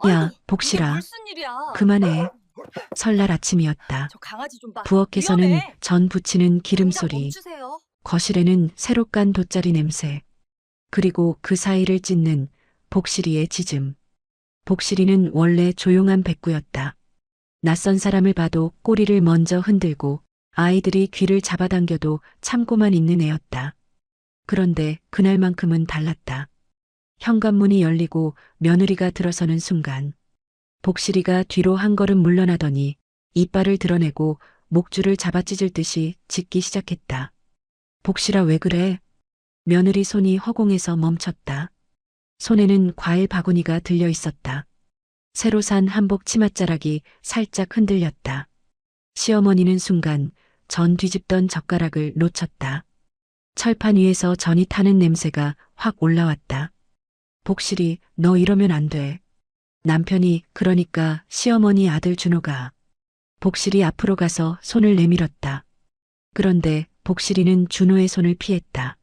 야, 아이고, 이게 복실아, 무슨 일이야? 그만해. 설날 아침이었다. 저 강아지 좀 봐. 부엌에서는 위험해. 전 부치는 기름 당장 소리, 멈추세요. 거실에는 새로 깐 돗자리 냄새, 그리고 그 사이를 찢는 복실이의 짖음. 복실이는 원래 조용한 백구였다. 낯선 사람을 봐도 꼬리를 먼저 흔들고 아이들이 귀를 잡아당겨도 참고만 있는 애였다. 그런데 그날만큼은 달랐다. 현관문이 열리고 며느리가 들어서는 순간 복실이가 뒤로 한 걸음 물러나더니 이빨을 드러내고 목줄을 잡아 찢을 듯이 짖기 시작했다. 복실아, 왜 그래? 며느리 손이 허공에서 멈췄다. 손에는 과일 바구니가 들려 있었다. 새로 산 한복 치맛자락이 살짝 흔들렸다. 시어머니는 순간 전 뒤집던 젓가락을 놓쳤다. 철판 위에서 전이 타는 냄새가 확 올라왔다. 복실이, 너 이러면 안 돼. 남편이, 그러니까 시어머니 아들 준호가. 복실이 앞으로 가서 손을 내밀었다. 그런데 복실이는 준호의 손을 피했다.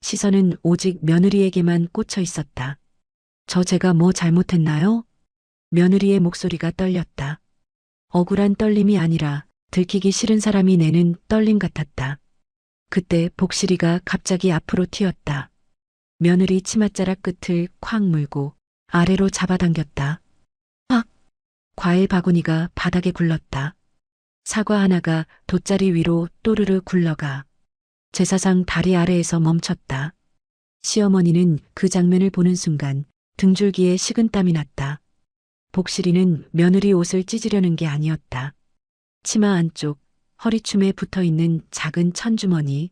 시선은 오직 며느리에게만 꽂혀 있었다. 제가 뭐 잘못했나요? 며느리의 목소리가 떨렸다. 억울한 떨림이 아니라 들키기 싫은 사람이 내는 떨림 같았다. 그때 복실이가 갑자기 앞으로 튀었다. 며느리 치맛자락 끝을 콱 물고 아래로 잡아당겼다. 확! 과일 바구니가 바닥에 굴렀다. 사과 하나가 돗자리 위로 또르르 굴러가 제사상 다리 아래에서 멈췄다. 시어머니는 그 장면을 보는 순간 등줄기에 식은땀이 났다. 복실이는 며느리 옷을 찢으려는 게 아니었다. 치마 안쪽 허리춤에 붙어있는 작은 천주머니,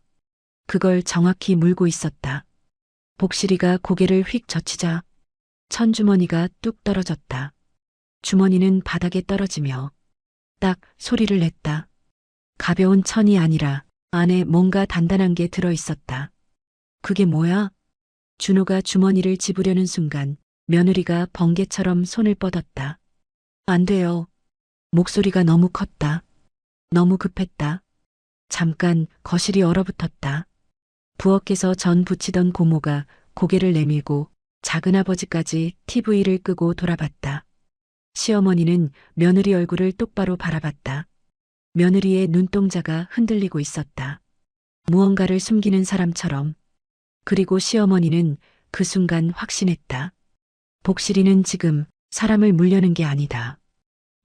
그걸 정확히 물고 있었다. 복실이가 고개를 휙 젖히자 천주머니가 뚝 떨어졌다. 주머니는 바닥에 떨어지며 딱 소리를 냈다. 가벼운 천이 아니라 안에 뭔가 단단한 게 들어 있었다. 그게 뭐야? 준호가 주머니를 집으려는 순간 며느리가 번개처럼 손을 뻗었다. 안 돼요. 목소리가 너무 컸다. 너무 급했다. 잠깐 거실이 얼어붙었다. 부엌에서 전 부치던 고모가 고개를 내밀고 작은아버지까지 TV를 끄고 돌아봤다. 시어머니는 며느리 얼굴을 똑바로 바라봤다. 며느리의 눈동자가 흔들리고 있었다. 무언가를 숨기는 사람처럼. 그리고 시어머니는 그 순간 확신했다. 복실이는 지금 사람을 물려는 게 아니다.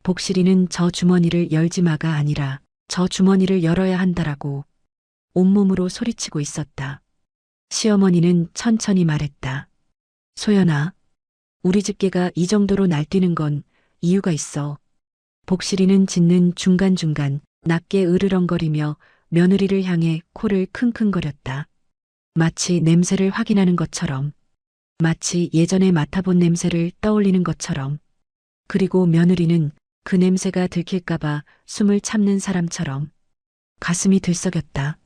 복실이는 저 주머니를 열지 마가 아니라 저 주머니를 열어야 한다라고 온몸으로 소리치고 있었다. 시어머니는 천천히 말했다. 소연아, 우리 집 개가 이 정도로 날뛰는 건 이유가 있어. 복실이는 짖는 중간중간 낮게 으르렁거리며 며느리를 향해 코를 킁킁거렸다. 마치 냄새를 확인하는 것처럼, 마치 예전에 맡아본 냄새를 떠올리는 것처럼, 그리고 며느리는 그 냄새가 들킬까봐 숨을 참는 사람처럼 가슴이 들썩였다.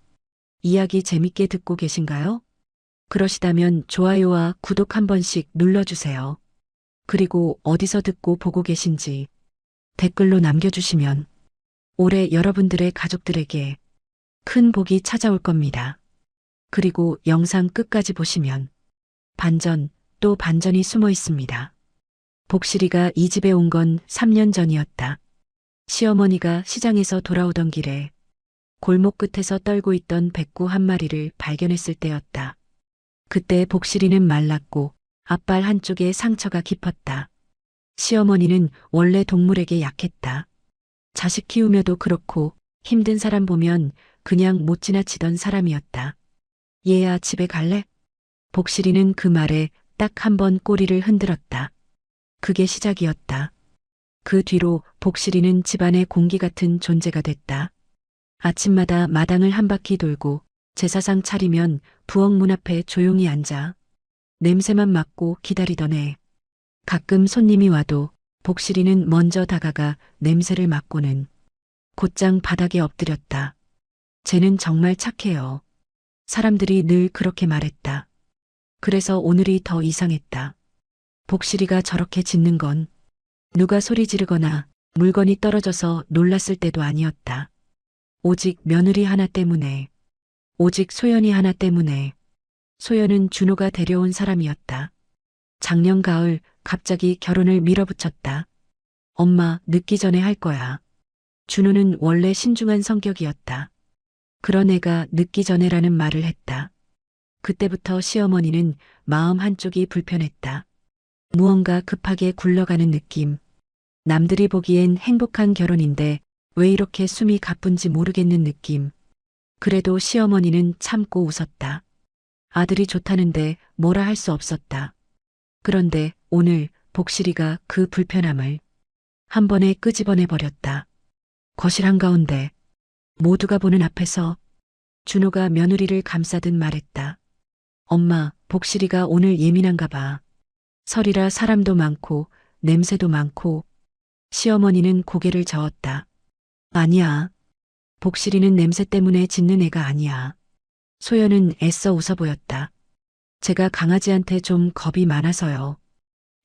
이야기 재밌게 듣고 계신가요? 그러시다면 좋아요와 구독 한 번씩 눌러주세요. 그리고 어디서 듣고 보고 계신지 댓글로 남겨주시면 올해 여러분들의 가족들에게 큰 복이 찾아올 겁니다. 그리고 영상 끝까지 보시면 반전 또 반전이 숨어 있습니다. 복실이가 이 집에 온 건 3년 전이었다. 시어머니가 시장에서 돌아오던 길에 골목 끝에서 떨고 있던 백구 한 마리를 발견했을 때였다. 그때 복실이는 말랐고 앞발 한쪽에 상처가 깊었다. 시어머니는 원래 동물에게 약했다. 자식 키우며도 그렇고 힘든 사람 보면 그냥 못 지나치던 사람이었다. 얘야, 집에 갈래? 복실이는 그 말에 딱 한 번 꼬리를 흔들었다. 그게 시작이었다. 그 뒤로 복실이는 집안의 공기 같은 존재가 됐다. 아침마다 마당을 한 바퀴 돌고 제사상 차리면 부엌 문 앞에 조용히 앉아 냄새만 맡고 기다리던 애. 가끔 손님이 와도 복실이는 먼저 다가가 냄새를 맡고는 곧장 바닥에 엎드렸다. 쟤는 정말 착해요. 사람들이 늘 그렇게 말했다. 그래서 오늘이 더 이상했다. 복실이가 저렇게 짖는 건 누가 소리 지르거나 물건이 떨어져서 놀랐을 때도 아니었다. 오직 며느리 하나 때문에, 오직 소연이 하나 때문에. 소연은 준호가 데려온 사람이었다. 작년 가을 갑자기 결혼을 밀어붙였다. 엄마, 늦기 전에 할 거야. 준호는 원래 신중한 성격이었다. 그런 애가 늦기 전에라는 말을 했다. 그때부터 시어머니는 마음 한쪽이 불편했다. 무언가 급하게 굴러가는 느낌. 남들이 보기엔 행복한 결혼인데 왜 이렇게 숨이 가쁜지 모르겠는 느낌. 그래도 시어머니는 참고 웃었다. 아들이 좋다는데 뭐라 할 수 없었다. 그런데 오늘 복실이가 그 불편함을 한 번에 끄집어내 버렸다. 거실 한가운데 모두가 보는 앞에서 준호가 며느리를 감싸듯 말했다. 엄마, 복실이가 오늘 예민한가 봐. 설이라 사람도 많고 냄새도 많고. 시어머니는 고개를 저었다. 아니야. 복실이는 냄새 때문에 짖는 애가 아니야. 소연은 애써 웃어 보였다. 제가 강아지한테 좀 겁이 많아서요.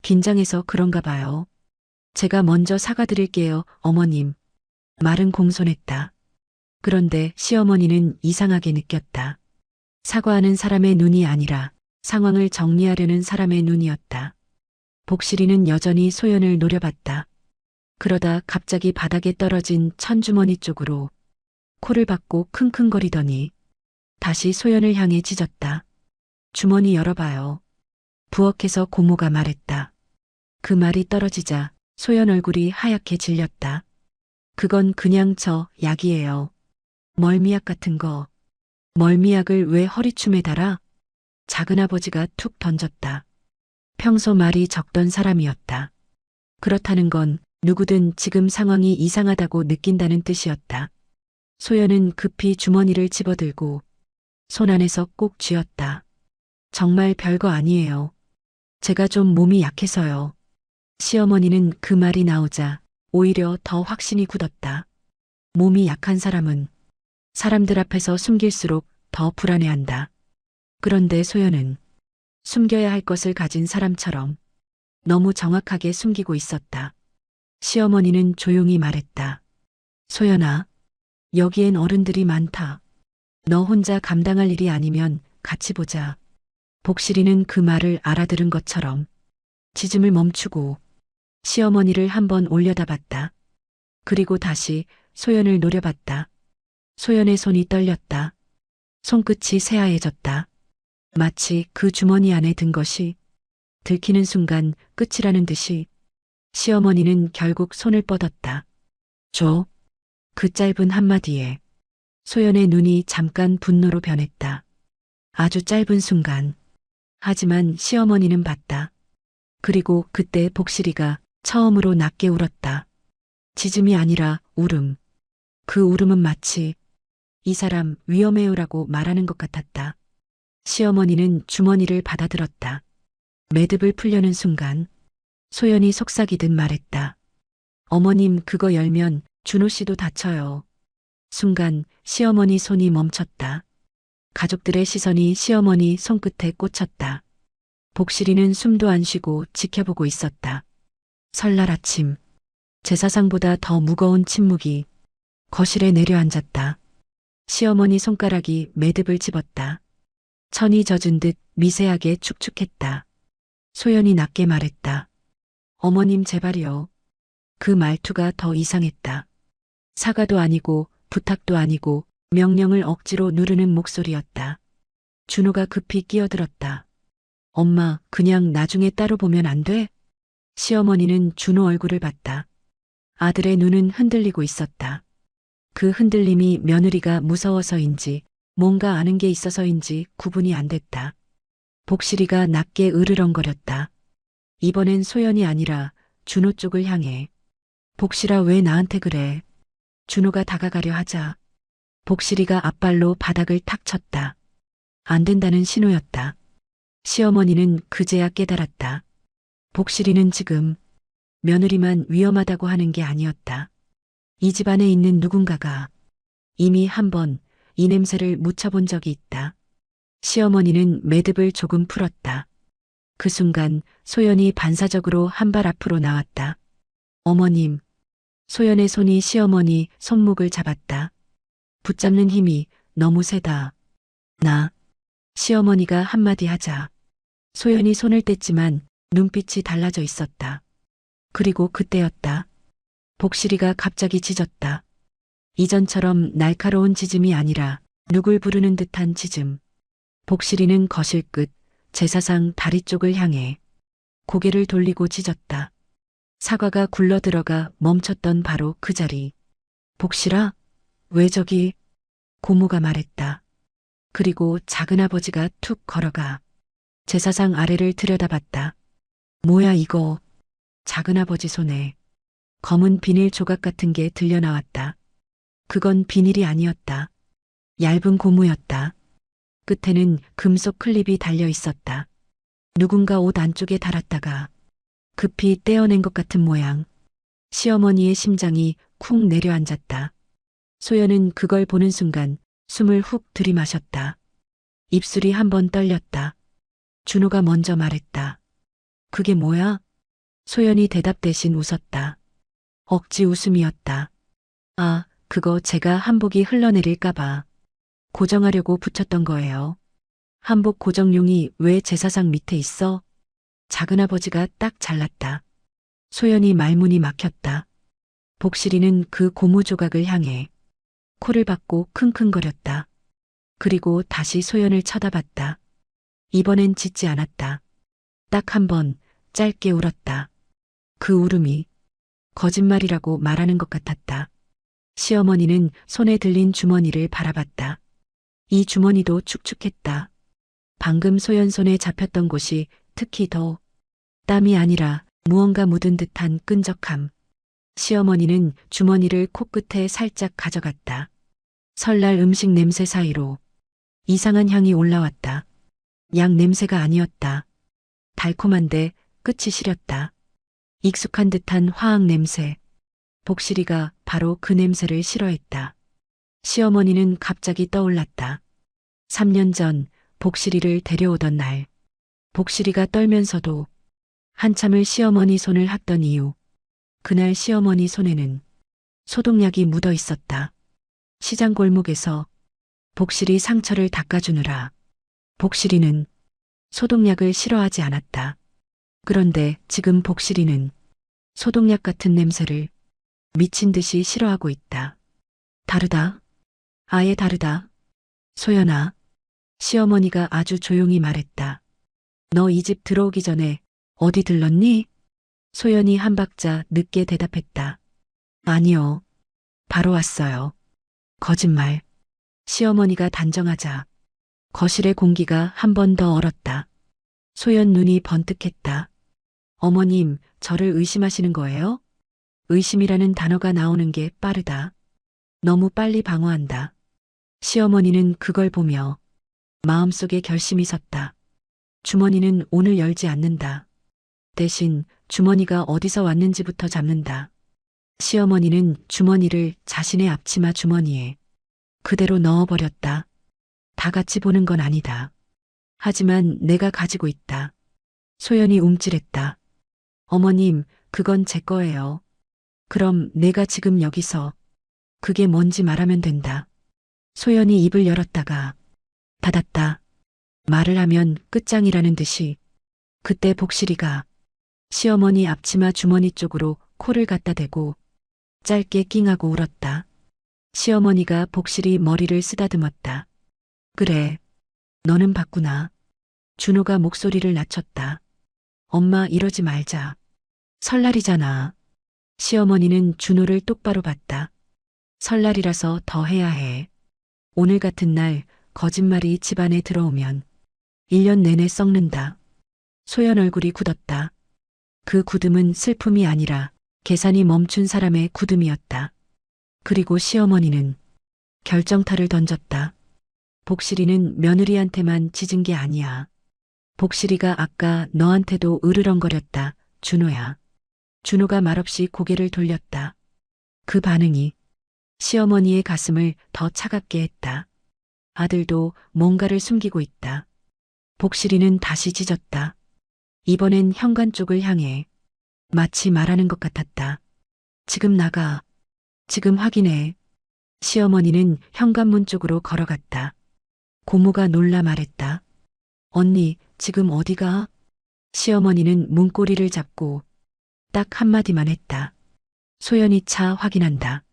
긴장해서 그런가 봐요. 제가 먼저 사과드릴게요, 어머님. 말은 공손했다. 그런데 시어머니는 이상하게 느꼈다. 사과하는 사람의 눈이 아니라 상황을 정리하려는 사람의 눈이었다. 복실이는 여전히 소연을 노려봤다. 그러다 갑자기 바닥에 떨어진 천주머니 쪽으로 코를 박고 킁킁거리더니 다시 소연을 향해 짖었다. 주머니 열어봐요. 부엌에서 고모가 말했다. 그 말이 떨어지자 소연 얼굴이 하얗게 질렸다. 그건 그냥 저 약이에요. 멀미약 같은 거. 멀미약을 왜 허리춤에 달아? 작은아버지가 툭 던졌다. 평소 말이 적던 사람이었다. 그렇다는 건 누구든 지금 상황이 이상하다고 느낀다는 뜻이었다. 소연은 급히 주머니를 집어들고 손 안에서 꼭 쥐었다. 정말 별거 아니에요. 제가 좀 몸이 약해서요. 시어머니는 그 말이 나오자 오히려 더 확신이 굳었다. 몸이 약한 사람은 사람들 앞에서 숨길수록 더 불안해한다. 그런데 소연은 숨겨야 할 것을 가진 사람처럼 너무 정확하게 숨기고 있었다. 시어머니는 조용히 말했다. 소연아, 여기엔 어른들이 많다. 너 혼자 감당할 일이 아니면 같이 보자. 복실이는 그 말을 알아들은 것처럼 짖음을 멈추고 시어머니를 한번 올려다봤다. 그리고 다시 소연을 노려봤다. 소연의 손이 떨렸다. 손끝이 새하얘졌다. 마치 그 주머니 안에 든 것이 들키는 순간 끝이라는 듯이 시어머니는 결국 손을 뻗었다. 줘. 그 짧은 한마디에 소연의 눈이 잠깐 분노로 변했다. 아주 짧은 순간. 하지만 시어머니는 봤다. 그리고 그때 복실이가 처음으로 낮게 울었다. 짖음이 아니라 울음. 그 울음은 마치 이 사람 위험해요라고 말하는 것 같았다. 시어머니는 주머니를 받아들었다. 매듭을 풀려는 순간 소연이 속삭이듯 말했다. 어머님 그거 열면 준호 씨도 다쳐요. 순간 시어머니 손이 멈췄다. 가족들의 시선이 시어머니 손끝에 꽂혔다. 복실이는 숨도 안 쉬고 지켜보고 있었다. 설날 아침 제사상보다 더 무거운 침묵이 거실에 내려앉았다. 시어머니 손가락이 매듭을 집었다. 천이 젖은 듯 미세하게 축축했다. 소연이 낮게 말했다. 어머님 제발이요. 그 말투가 더 이상했다. 사과도 아니고 부탁도 아니고 명령을 억지로 누르는 목소리였다. 준호가 급히 끼어들었다. 엄마, 그냥 나중에 따로 보면 안 돼? 시어머니는 준호 얼굴을 봤다. 아들의 눈은 흔들리고 있었다. 그 흔들림이 며느리가 무서워서인지 뭔가 아는 게 있어서인지 구분이 안 됐다. 복실이가 낮게 으르렁거렸다. 이번엔 소연이 아니라 준호 쪽을 향해. 복실아 왜 나한테 그래? 준호가 다가가려 하자 복실이가 앞발로 바닥을 탁 쳤다. 안 된다는 신호였다. 시어머니는 그제야 깨달았다. 복실이는 지금 며느리만 위험하다고 하는 게 아니었다. 이 집안에 있는 누군가가 이미 한 번 이 냄새를 묻혀본 적이 있다. 시어머니는 매듭을 조금 풀었다. 그 순간 소연이 반사적으로 한 발 앞으로 나왔다. 어머님. 소연의 손이 시어머니 손목을 잡았다. 붙잡는 힘이 너무 세다. 나. 시어머니가 한마디 하자. 소연이 손을 뗐지만 눈빛이 달라져 있었다. 그리고 그때였다. 복실이가 갑자기 짖었다. 이전처럼 날카로운 짖음이 아니라 누굴 부르는 듯한 짖음. 복실이는 거실 끝 제사상 다리 쪽을 향해 고개를 돌리고 짖었다. 사과가 굴러들어가 멈췄던 바로 그 자리. 복실아, 왜 저기? 고모가 말했다. 그리고 작은아버지가 툭 걸어가 제사상 아래를 들여다봤다. 뭐야 이거? 작은아버지 손에 검은 비닐 조각 같은 게 들려나왔다. 그건 비닐이 아니었다. 얇은 고무였다. 끝에는 금속 클립이 달려 있었다. 누군가 옷 안쪽에 달았다가 급히 떼어낸 것 같은 모양. 시어머니의 심장이 쿵 내려앉았다. 소연은 그걸 보는 순간 숨을 훅 들이마셨다. 입술이 한번 떨렸다. 준호가 먼저 말했다. 그게 뭐야? 소연이 대답 대신 웃었다. 억지 웃음이었다. 아, 그거 제가 한복이 흘러내릴까봐 고정하려고 붙였던 거예요. 한복 고정용이 왜 제사상 밑에 있어? 작은아버지가 딱 잘랐다. 소연이 말문이 막혔다. 복실이는 그 고무 조각을 향해 코를 박고 킁킁거렸다. 그리고 다시 소연을 쳐다봤다. 이번엔 짖지 않았다. 딱 한 번 짧게 울었다. 그 울음이 거짓말이라고 말하는 것 같았다. 시어머니는 손에 들린 주머니를 바라봤다. 이 주머니도 축축했다. 방금 소연 손에 잡혔던 곳이 특히 더 땀이 아니라 무언가 묻은 듯한 끈적함. 시어머니는 주머니를 코끝에 살짝 가져갔다. 설날 음식 냄새 사이로 이상한 향이 올라왔다. 약 냄새가 아니었다. 달콤한데 끝이 시렸다. 익숙한 듯한 화학 냄새. 복실이가 바로 그 냄새를 싫어했다. 시어머니는 갑자기 떠올랐다. 3년 전 복실이를 데려오던 날. 복실이가 떨면서도 한참을 시어머니 손을 핫던 이유. 그날 시어머니 손에는 소독약이 묻어 있었다. 시장 골목에서 복실이 상처를 닦아주느라 복실이는 소독약을 싫어하지 않았다. 그런데 지금 복실이는 소독약 같은 냄새를 미친 듯이 싫어하고 있다. 다르다. 아예 다르다. 소연아. 시어머니가 아주 조용히 말했다. 너 이 집 들어오기 전에 어디 들렀니? 소연이 한 박자 늦게 대답했다. 아니요. 바로 왔어요. 거짓말. 시어머니가 단정하자 거실의 공기가 한 번 더 얼었다. 소연 눈이 번뜩했다. 어머님, 저를 의심하시는 거예요? 의심이라는 단어가 나오는 게 빠르다. 너무 빨리 방어한다. 시어머니는 그걸 보며 마음속에 결심이 섰다. 주머니는 오늘 열지 않는다. 대신 주머니가 어디서 왔는지부터 잡는다. 시어머니는 주머니를 자신의 앞치마 주머니에 그대로 넣어버렸다. 다 같이 보는 건 아니다. 하지만 내가 가지고 있다. 소연이 움찔했다. 어머님, 그건 제 거예요. 그럼 내가 지금 여기서 그게 뭔지 말하면 된다. 소연이 입을 열었다가 닫았다. 말을 하면 끝장이라는 듯이 그때 복실이가 시어머니 앞치마 주머니 쪽으로 코를 갖다 대고 짧게 낑하고 울었다. 시어머니가 복실이 머리를 쓰다듬었다. 그래, 너는 봤구나. 준호가 목소리를 낮췄다. 엄마 이러지 말자. 설날이잖아. 시어머니는 준호를 똑바로 봤다. 설날이라서 더 해야 해. 오늘 같은 날 거짓말이 집안에 들어오면 1년 내내 썩는다. 소연 얼굴이 굳었다. 그 굳음은 슬픔이 아니라 계산이 멈춘 사람의 굳음이었다. 그리고 시어머니는 결정타를 던졌다. 복실이는 며느리한테만 짖은 게 아니야. 복실이가 아까 너한테도 으르렁거렸다. 준호야. 준호가 말없이 고개를 돌렸다. 그 반응이 시어머니의 가슴을 더 차갑게 했다. 아들도 뭔가를 숨기고 있다. 복실이는 다시 짖었다. 이번엔 현관 쪽을 향해 마치 말하는 것 같았다. 지금 나가. 지금 확인해. 시어머니는 현관문 쪽으로 걸어갔다. 고모가 놀라 말했다. 언니, 지금 어디가? 시어머니는 문고리를 잡고 딱 한마디만 했다. 소연이 차 확인한다.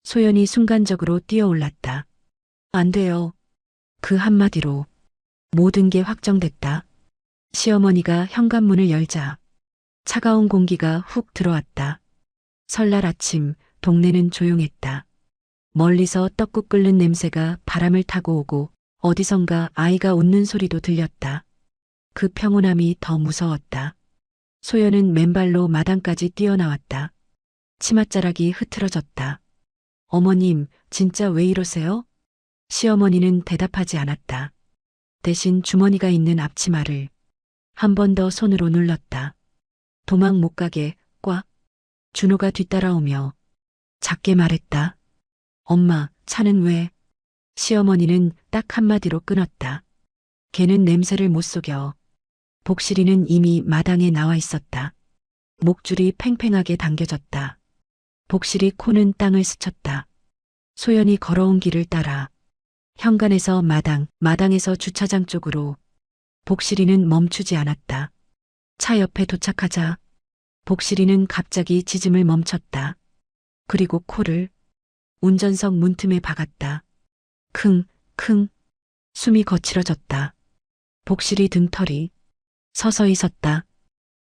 소연이 순간적으로 뛰어올랐다. 안 돼요. 그 한마디로 모든 게 확정됐다. 시어머니가 현관문을 열자 차가운 공기가 훅 들어왔다. 설날 아침 동네는 조용했다. 멀리서 떡국 끓는 냄새가 바람을 타고 오고 어디선가 아이가 웃는 소리도 들렸다. 그 평온함이 더 무서웠다. 소연은 맨발로 마당까지 뛰어나왔다. 치맛자락이 흐트러졌다. 어머님, 진짜 왜 이러세요? 시어머니는 대답하지 않았다. 대신 주머니가 있는 앞치마를 한 번 더 손으로 눌렀다. 도망 못 가게 꽉. 준호가 뒤따라오며 작게 말했다. 엄마, 차는 왜? 시어머니는 딱 한마디로 끊었다. 걔는 냄새를 못 속여. 복실이는 이미 마당에 나와 있었다. 목줄이 팽팽하게 당겨졌다. 복실이 코는 땅을 스쳤다. 소연이 걸어온 길을 따라 현관에서 마당에서 주차장 쪽으로 복실이는 멈추지 않았다. 차 옆에 도착하자 복실이는 갑자기 짖음을 멈췄다. 그리고 코를 운전석 문틈에 박았다. 킁. 숨이 거칠어졌다. 복실이 등털이 서서히 섰다.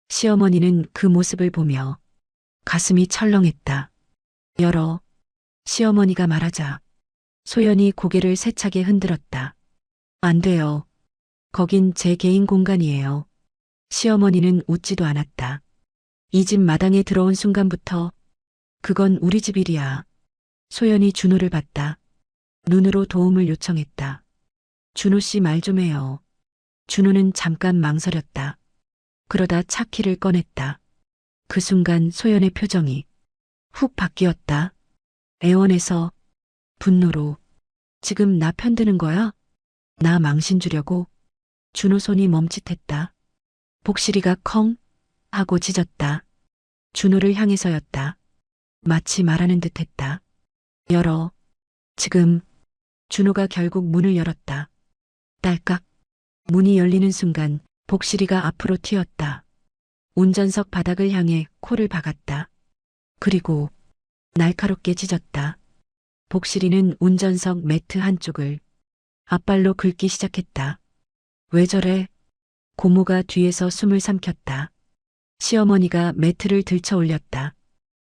시어머니는 그 모습을 보며 가슴이 철렁했다. 열어. 시어머니가 말하자 소연이 고개를 세차게 흔들었다. 안 돼요. 거긴 제 개인 공간이에요. 시어머니는 웃지도 않았다. 이 집 마당에 들어온 순간부터 그건 우리 집 일이야. 소연이 준호를 봤다. 눈으로 도움을 요청했다. 준호 씨 말 좀 해요. 준호는 잠깐 망설였다. 그러다 차 키를 꺼냈다. 그 순간 소연의 표정이 훅 바뀌었다. 애원해서 분노로 지금 나 편드는 거야? 나 망신 주려고? 준호 손이 멈칫했다. 복실이가 컹 하고 짖었다. 준호를 향해서였다. 마치 말하는 듯했다. 열어. 지금. 준호가 결국 문을 열었다. 딸깍. 문이 열리는 순간 복실이가 앞으로 튀었다. 운전석 바닥을 향해 코를 박았다. 그리고 날카롭게 짖었다. 복실이는 운전석 매트 한쪽을 앞발로 긁기 시작했다. 왜 저래? 고모가 뒤에서 숨을 삼켰다. 시어머니가 매트를 들쳐 올렸다.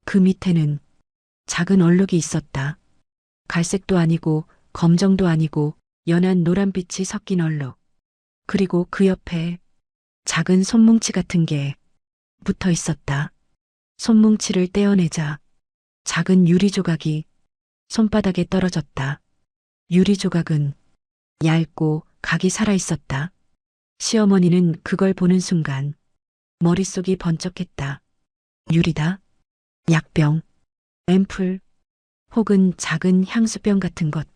그 밑에는 작은 얼룩이 있었다. 갈색도 아니고 검정도 아니고 연한 노란빛이 섞인 얼룩. 그리고 그 옆에 작은 손뭉치 같은 게 붙어 있었다. 손뭉치를 떼어내자 작은 유리 조각이 손바닥에 떨어졌다. 유리 조각은 얇고 각이 살아있었다. 시어머니는 그걸 보는 순간 머릿속이 번쩍했다. 유리다. 약병, 앰플, 혹은 작은 향수병 같은 것.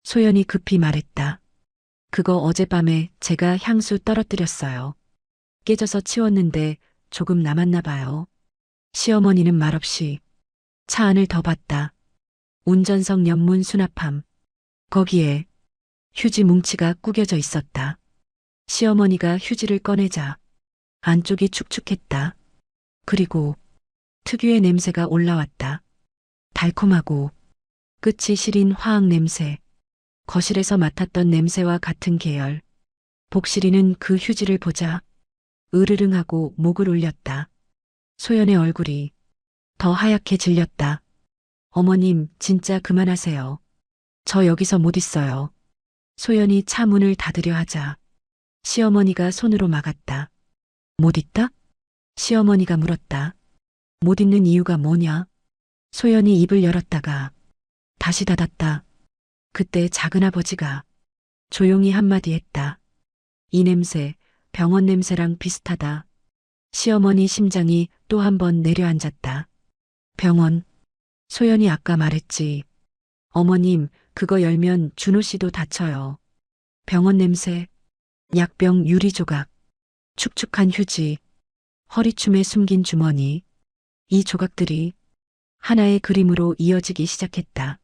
소연이 급히 말했다. 그거 어젯밤에 제가 향수 떨어뜨렸어요. 깨져서 치웠는데 조금 남았나 봐요. 시어머니는 말없이 차 안을 더 봤다. 운전석 옆문 수납함. 거기에 휴지 뭉치가 구겨져 있었다. 시어머니가 휴지를 꺼내자 안쪽이 축축했다. 그리고 특유의 냄새가 올라왔다. 달콤하고 끝이 시린 화학 냄새. 거실에서 맡았던 냄새와 같은 계열. 복실이는 그 휴지를 보자 으르릉하고 목을 울렸다. 소연의 얼굴이 더 하얗게 질렸다. 어머님, 진짜 그만하세요. 저 여기서 못 있어요. 소연이 차 문을 닫으려 하자 시어머니가 손으로 막았다. 못 있다? 시어머니가 물었다. 못 있는 이유가 뭐냐? 소연이 입을 열었다가 다시 닫았다. 그때 작은아버지가 조용히 한마디 했다. 이 냄새, 병원 냄새랑 비슷하다. 시어머니 심장이 또 한 번 내려앉았다. 병원. 소연이 아까 말했지. 어머님, 그거 열면 준호 씨도 다쳐요. 병원 냄새, 약병 유리 조각, 축축한 휴지, 허리춤에 숨긴 주머니. 이 조각들이 하나의 그림으로 이어지기 시작했다.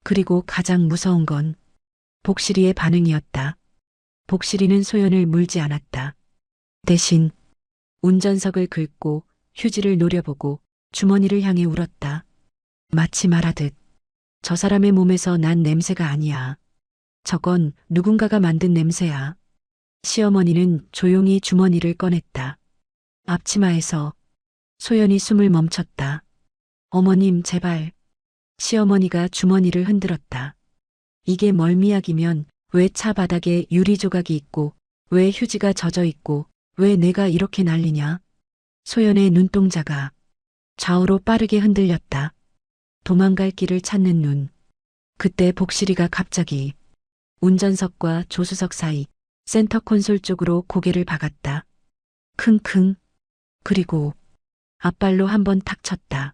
그리고 가장 무서운 건 복실이의 반응이었다. 복실이는 소연을 물지 않았다. 대신 운전석을 긁고 휴지를 노려보고 주머니를 향해 울었다. 마치 말하듯 저 사람의 몸에서 난 냄새가 아니야. 저건 누군가가 만든 냄새야. 시어머니는 조용히 주머니를 꺼냈다. 앞치마에서 소연이 숨을 멈췄다. 어머님, 제발. 시어머니가 주머니를 흔들었다. 이게 멀미약이면 왜 차 바닥에 유리 조각이 있고, 왜 휴지가 젖어 있고, 왜 내가 이렇게 난리냐? 소연의 눈동자가 좌우로 빠르게 흔들렸다. 도망갈 길을 찾는 눈. 그때 복실이가 갑자기 운전석과 조수석 사이 센터 콘솔 쪽으로 고개를 박았다. 킁킁. 그리고 앞발로 한번 탁 쳤다.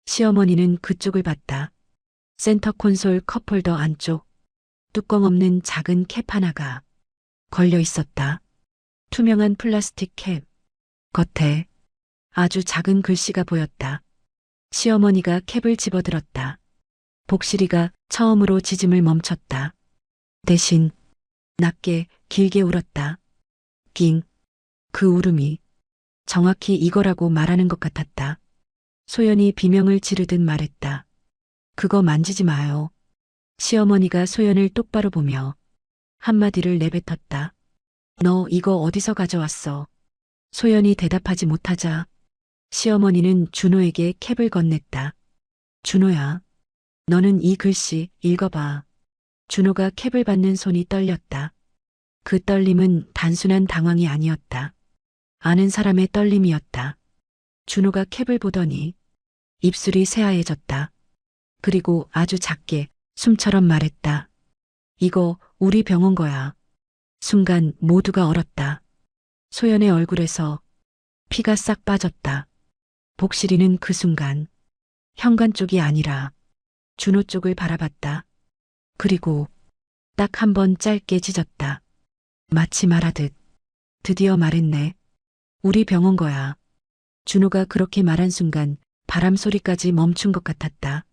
시어머니는 그쪽을 봤다. 센터 콘솔 컵홀더 안쪽 뚜껑 없는 작은 캡 하나가 걸려 있었다. 투명한 플라스틱 캡. 겉에 아주 작은 글씨가 보였다. 시어머니가 캡을 집어들었다. 복실이가 처음으로 짖음을 멈췄다. 대신 낮게 길게 울었다. 낑. 그 울음이 정확히 이거라고 말하는 것 같았다. 소연이 비명을 지르듯 말했다. 그거 만지지 마요. 시어머니가 소연을 똑바로 보며 한마디를 내뱉었다. 너 이거 어디서 가져왔어? 소연이 대답하지 못하자 시어머니는 준호에게 캡을 건넸다. 준호야, 너는 이 글씨 읽어봐. 준호가 캡을 받는 손이 떨렸다. 그 떨림은 단순한 당황이 아니었다. 아는 사람의 떨림이었다. 준호가 캡을 보더니 입술이 새하얘졌다. 그리고 아주 작게 숨처럼 말했다. 이거 우리 병원 거야. 순간 모두가 얼었다. 소연의 얼굴에서 피가 싹 빠졌다. 복실이는 그 순간 현관 쪽이 아니라 준호 쪽을 바라봤다. 그리고 딱 한 번 짧게 짖었다. 마치 말하듯 드디어 말했네. 우리 병원 거야. 준호가 그렇게 말한 순간 바람 소리까지 멈춘 것 같았다.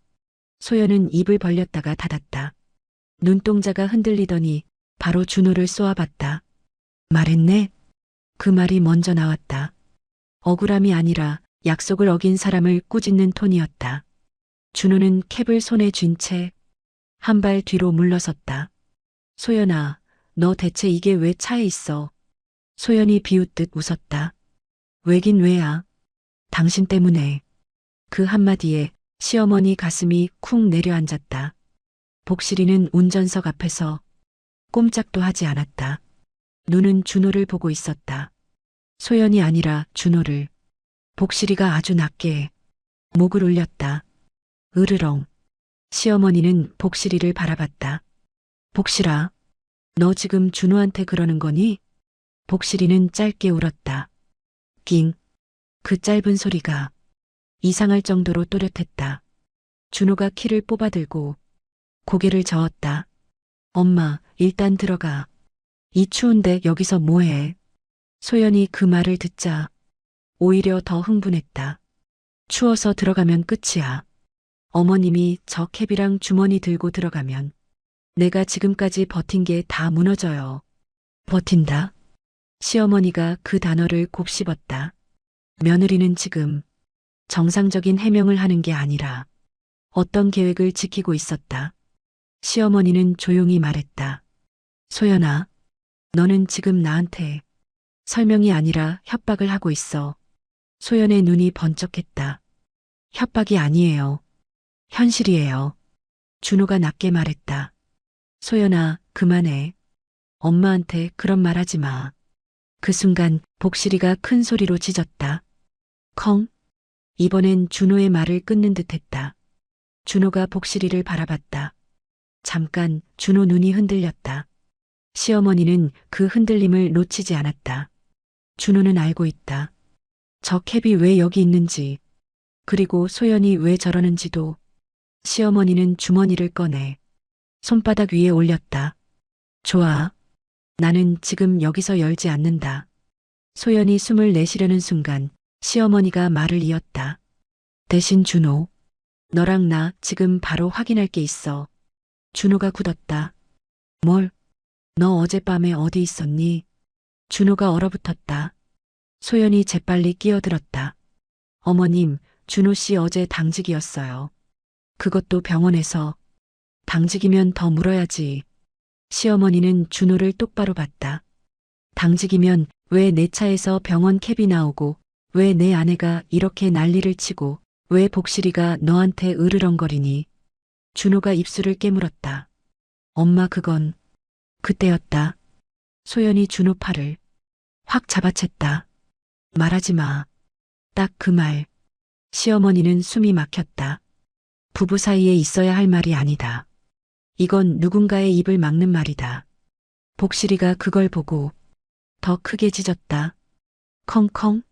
소연은 입을 벌렸다가 닫았다. 눈동자가 흔들리더니 바로 준호를 쏘아봤다. 말했네? 그 말이 먼저 나왔다. 억울함이 아니라 약속을 어긴 사람을 꾸짖는 톤이었다. 준호는 캡을 손에 쥔 채 한 발 뒤로 물러섰다. 소연아, 너 대체 이게 왜 차에 있어? 소연이 비웃듯 웃었다. 왜긴 왜야? 당신 때문에. 그 한마디에 시어머니 가슴이 쿵 내려앉았다. 복실이는 운전석 앞에서 꼼짝도 하지 않았다. 눈은 준호를 보고 있었다. 소연이 아니라 준호를. 복실이가 아주 낮게 목을 울렸다. 으르렁. 시어머니는 복실이를 바라봤다. 복실아, 너 지금 준호한테 그러는 거니? 복실이는 짧게 울었다. 낑. 그 짧은 소리가 이상할 정도로 또렷했다. 준호가 키를 뽑아들고 고개를 저었다. 엄마, 일단 들어가. 이 추운데 여기서 뭐해? 소연이 그 말을 듣자 오히려 더 흥분했다. 추워서 들어가면 끝이야. 어머님이 저 캡이랑 주머니 들고 들어가면 내가 지금까지 버틴 게 다 무너져요. 버틴다? 시어머니가 그 단어를 곱씹었다. 며느리는 지금 정상적인 해명을 하는 게 아니라 어떤 계획을 지키고 있었다. 시어머니는 조용히 말했다. 소연아, 너는 지금 나한테 설명이 아니라 협박을 하고 있어. 소연의 눈이 번쩍했다. 협박이 아니에요. 현실이에요. 준호가 낮게 말했다. 소연아, 그만해. 엄마한테 그런 말 하지 마. 그 순간 복실이가 큰 소리로 짖었다. 컹. 이번엔 준호의 말을 끊는 듯했다. 준호가 복실이를 바라봤다. 잠깐 준호 눈이 흔들렸다. 시어머니는 그 흔들림을 놓치지 않았다. 준호는 알고 있다. 저 캡이 왜 여기 있는지, 그리고 소연이 왜 저러는지도. 시어머니는 주머니를 꺼내 손바닥 위에 올렸다. 좋아. 나는 지금 여기서 열지 않는다. 소연이 숨을 내쉬려는 순간 시어머니가 말을 이었다. 대신 준호, 너랑 나 지금 바로 확인할 게 있어. 준호가 굳었다. 뭘? 너 어젯밤에 어디 있었니? 준호가 얼어붙었다. 소연이 재빨리 끼어들었다. 어머님, 준호 씨 어제 당직이었어요. 그것도 병원에서. 당직이면 더 물어야지. 시어머니는 준호를 똑바로 봤다. 당직이면 왜 내 차에서 병원 캡이 나오고, 왜 내 아내가 이렇게 난리를 치고, 왜 복실이가 너한테 으르렁거리니? 준호가 입술을 깨물었다. 엄마 그건 그때였다. 소연이 준호 팔을 확 잡아챘다. 말하지 마. 딱 그 말. 시어머니는 숨이 막혔다. 부부 사이에 있어야 할 말이 아니다. 이건 누군가의 입을 막는 말이다. 복실이가 그걸 보고 더 크게 짖었다. 컹컹.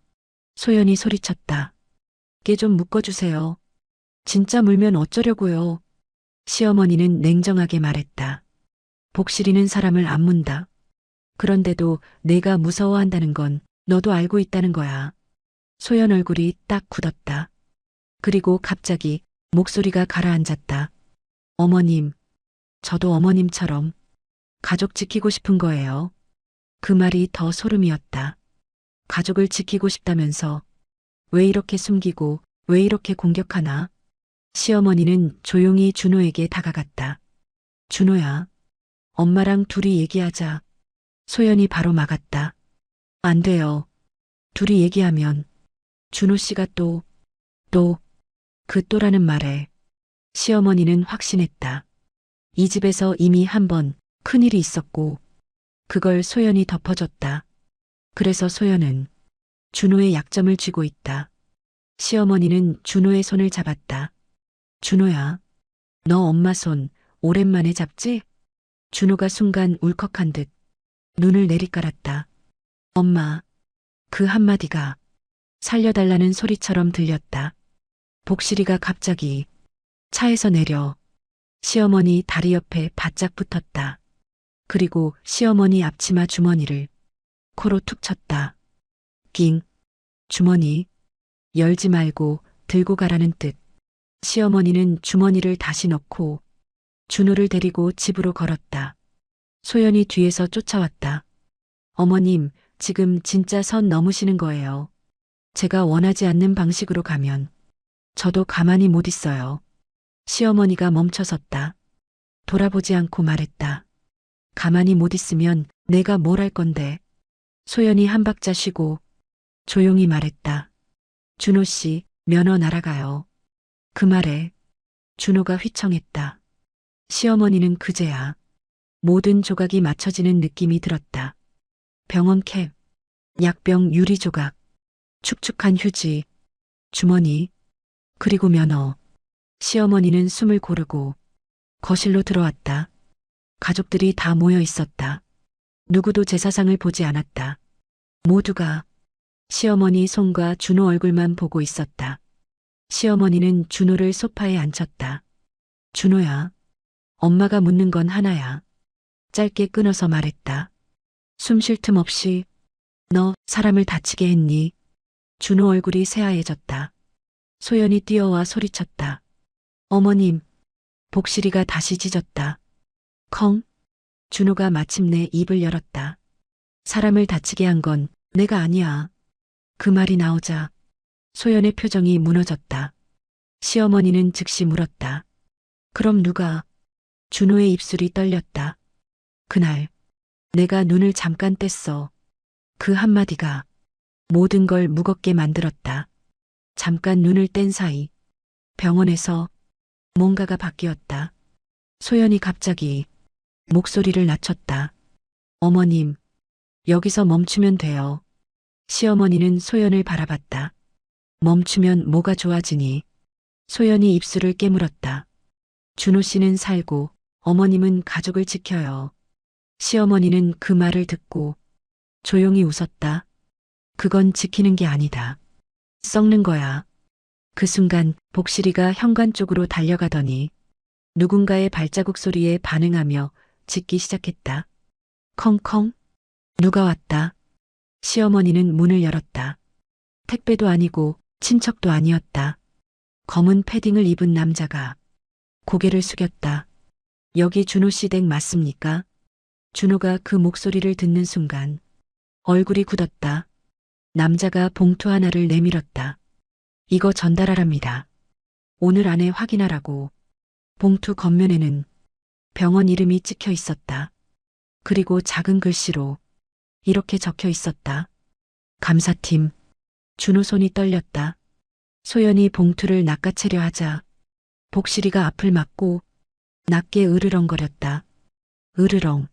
소연이 소리쳤다. 깨 좀 묶어주세요. 진짜 물면 어쩌려고요. 시어머니는 냉정하게 말했다. 복실이는 사람을 안 문다. 그런데도 내가 무서워한다는 건 너도 알고 있다는 거야. 소연 얼굴이 딱 굳었다. 그리고 갑자기 목소리가 가라앉았다. 어머님, 저도 어머님처럼 가족 지키고 싶은 거예요. 그 말이 더 소름이었다. 가족을 지키고 싶다면서 왜 이렇게 숨기고 왜 이렇게 공격하나? 시어머니는 조용히 준호에게 다가갔다. 준호야, 엄마랑 둘이 얘기하자. 소연이 바로 막았다. 안 돼요. 둘이 얘기하면 준호 씨가 또 그 또라는 말에 시어머니는 확신했다. 이 집에서 이미 한 번 큰일이 있었고 그걸 소연이 덮어줬다. 그래서 소연은 준호의 약점을 쥐고 있다. 시어머니는 준호의 손을 잡았다. 준호야, 너 엄마 손 오랜만에 잡지? 준호가 순간 울컥한 듯 눈을 내리깔았다. 엄마, 그 한마디가 살려달라는 소리처럼 들렸다. 복실이가 갑자기 차에서 내려 시어머니 다리 옆에 바짝 붙었다. 그리고 시어머니 앞치마 주머니를 코로 툭 쳤다. 낑. 주머니. 열지 말고 들고 가라는 뜻. 시어머니는 주머니를 다시 넣고 준호를 데리고 집으로 걸었다. 소연이 뒤에서 쫓아왔다. 어머님, 지금 진짜 선 넘으시는 거예요. 제가 원하지 않는 방식으로 가면 저도 가만히 못 있어요. 시어머니가 멈춰섰다. 돌아보지 않고 말했다. 가만히 못 있으면 내가 뭘 할 건데. 소연이 한 박자 쉬고 조용히 말했다. 준호 씨, 면허 날아가요. 그 말에 준호가 휘청했다. 시어머니는 그제야 모든 조각이 맞춰지는 느낌이 들었다. 병원 캡, 약병 유리 조각, 축축한 휴지, 주머니, 그리고 면허. 시어머니는 숨을 고르고 거실로 들어왔다. 가족들이 다 모여 있었다. 누구도 제사상을 보지 않았다. 모두가 시어머니 손과 준호 얼굴만 보고 있었다. 시어머니는 준호를 소파에 앉혔다. 준호야, 엄마가 묻는 건 하나야. 짧게 끊어서 말했다. 숨 쉴 틈 없이 너 사람을 다치게 했니? 준호 얼굴이 새하얘졌다. 소연이 뛰어와 소리쳤다. 어머님, 복실이가 다시 짖었다. 컹. 준호가 마침내 입을 열었다. 사람을 다치게 한 건 내가 아니야. 그 말이 나오자 소연의 표정이 무너졌다. 시어머니는 즉시 물었다. 그럼 누가? 준호의 입술이 떨렸다. 그날 내가 눈을 잠깐 뗐어. 그 한마디가 모든 걸 무겁게 만들었다. 잠깐 눈을 뗀 사이 병원에서 뭔가가 바뀌었다. 소연이 갑자기 목소리를 낮췄다. 어머님, 여기서 멈추면 돼요. 시어머니는 소연을 바라봤다. 멈추면 뭐가 좋아지니? 소연이 입술을 깨물었다. 준호 씨는 살고 어머님은 가족을 지켜요. 시어머니는 그 말을 듣고 조용히 웃었다. 그건 지키는 게 아니다. 썩는 거야. 그 순간 복실이가 현관 쪽으로 달려가더니 누군가의 발자국 소리에 반응하며 짖기 시작했다. 컹컹. 누가 왔다. 시어머니는 문을 열었다. 택배도 아니고 친척도 아니었다. 검은 패딩을 입은 남자가 고개를 숙였다. 여기 준호 씨 댁 맞습니까? 준호가 그 목소리를 듣는 순간 얼굴이 굳었다. 남자가 봉투 하나를 내밀었다. 이거 전달하랍니다. 오늘 안에 확인하라고. 봉투 겉면에는 병원 이름이 찍혀 있었다. 그리고 작은 글씨로 이렇게 적혀 있었다. 감사팀. 준호 손이 떨렸다. 소연이 봉투를 낚아채려 하자 복실이가 앞을 막고 낮게 으르렁거렸다. 으르렁.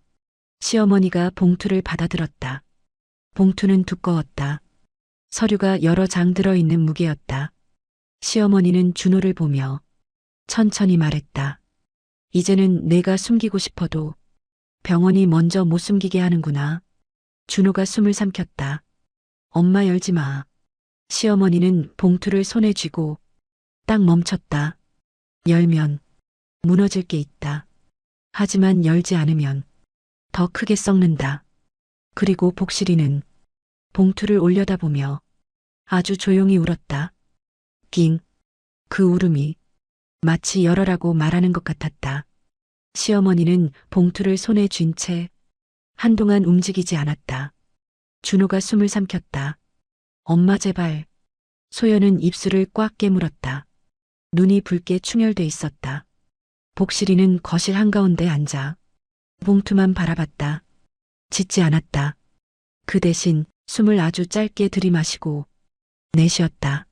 시어머니가 봉투를 받아들었다. 봉투는 두꺼웠다. 서류가 여러 장 들어있는 무게였다. 시어머니는 준호를 보며 천천히 말했다. 이제는 내가 숨기고 싶어도 병원이 먼저 못 숨기게 하는구나. 준호가 숨을 삼켰다. 엄마 열지 마. 시어머니는 봉투를 손에 쥐고 딱 멈췄다. 열면 무너질 게 있다. 하지만 열지 않으면 더 크게 썩는다. 그리고 복실이는 봉투를 올려다보며 아주 조용히 울었다. 낑. 그 울음이 마치 열어라고 말하는 것 같았다. 시어머니는 봉투를 손에 쥔 채 한동안 움직이지 않았다. 준호가 숨을 삼켰다. 엄마 제발. 소연은 입술을 꽉 깨물었다. 눈이 붉게 충혈돼 있었다. 복실이는 거실 한가운데 앉아 봉투만 바라봤다. 짖지 않았다. 그 대신 숨을 아주 짧게 들이마시고 내쉬었다.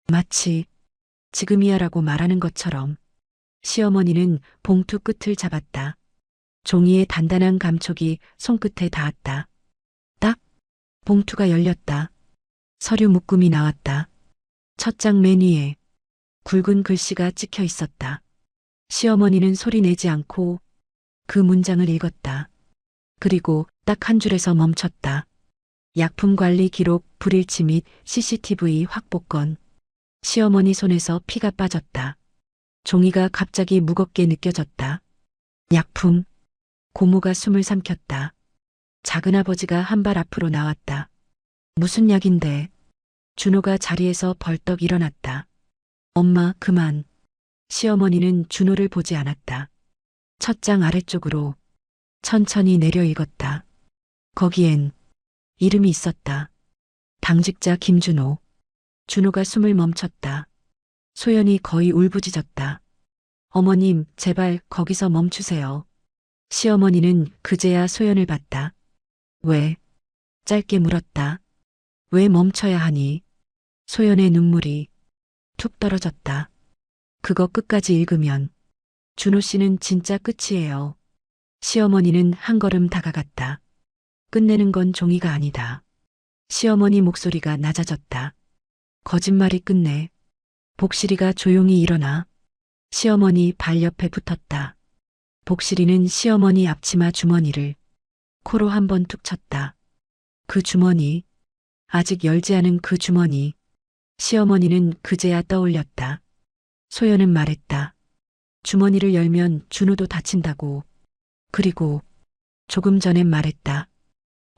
마치 지금이야라고 말하는 것처럼. 시어머니는 봉투 끝을 잡았다. 종이의 단단한 감촉이 손끝에 닿았다. 딱! 봉투가 열렸다. 서류 묶음이 나왔다. 첫 장 맨 위에 굵은 글씨가 찍혀 있었다. 시어머니는 소리 내지 않고 그 문장을 읽었다. 그리고 딱 한 줄에서 멈췄다. 약품관리 기록 불일치 및 CCTV 확보건. 시어머니 손에서 피가 빠졌다. 종이가 갑자기 무겁게 느껴졌다. 약품. 고모가 숨을 삼켰다. 작은아버지가 한 발 앞으로 나왔다. 무슨 약인데? 준호가 자리에서 벌떡 일어났다. 엄마, 그만. 시어머니는 준호를 보지 않았다. 첫 장 아래쪽으로 천천히 내려 읽었다. 거기엔 이름이 있었다. 당직자 김준호. 준호가 숨을 멈췄다. 소연이 거의 울부짖었다. 어머님, 제발 거기서 멈추세요. 시어머니는 그제야 소연을 봤다. 왜? 짧게 물었다. 왜 멈춰야 하니? 소연의 눈물이 툭 떨어졌다. 그거 끝까지 읽으면 준호 씨는 진짜 끝이에요. 시어머니는 한 걸음 다가갔다. 끝내는 건 종이가 아니다. 시어머니 목소리가 낮아졌다. 거짓말이 끝내. 복실이가 조용히 일어나 시어머니 발 옆에 붙었다. 복실이는 시어머니 앞치마 주머니를 코로 한 번 툭 쳤다. 그 주머니, 아직 열지 않은 그 주머니. 시어머니는 그제야 떠올렸다. 소연은 말했다. 주머니를 열면 준호도 다친다고. 그리고 조금 전엔 말했다.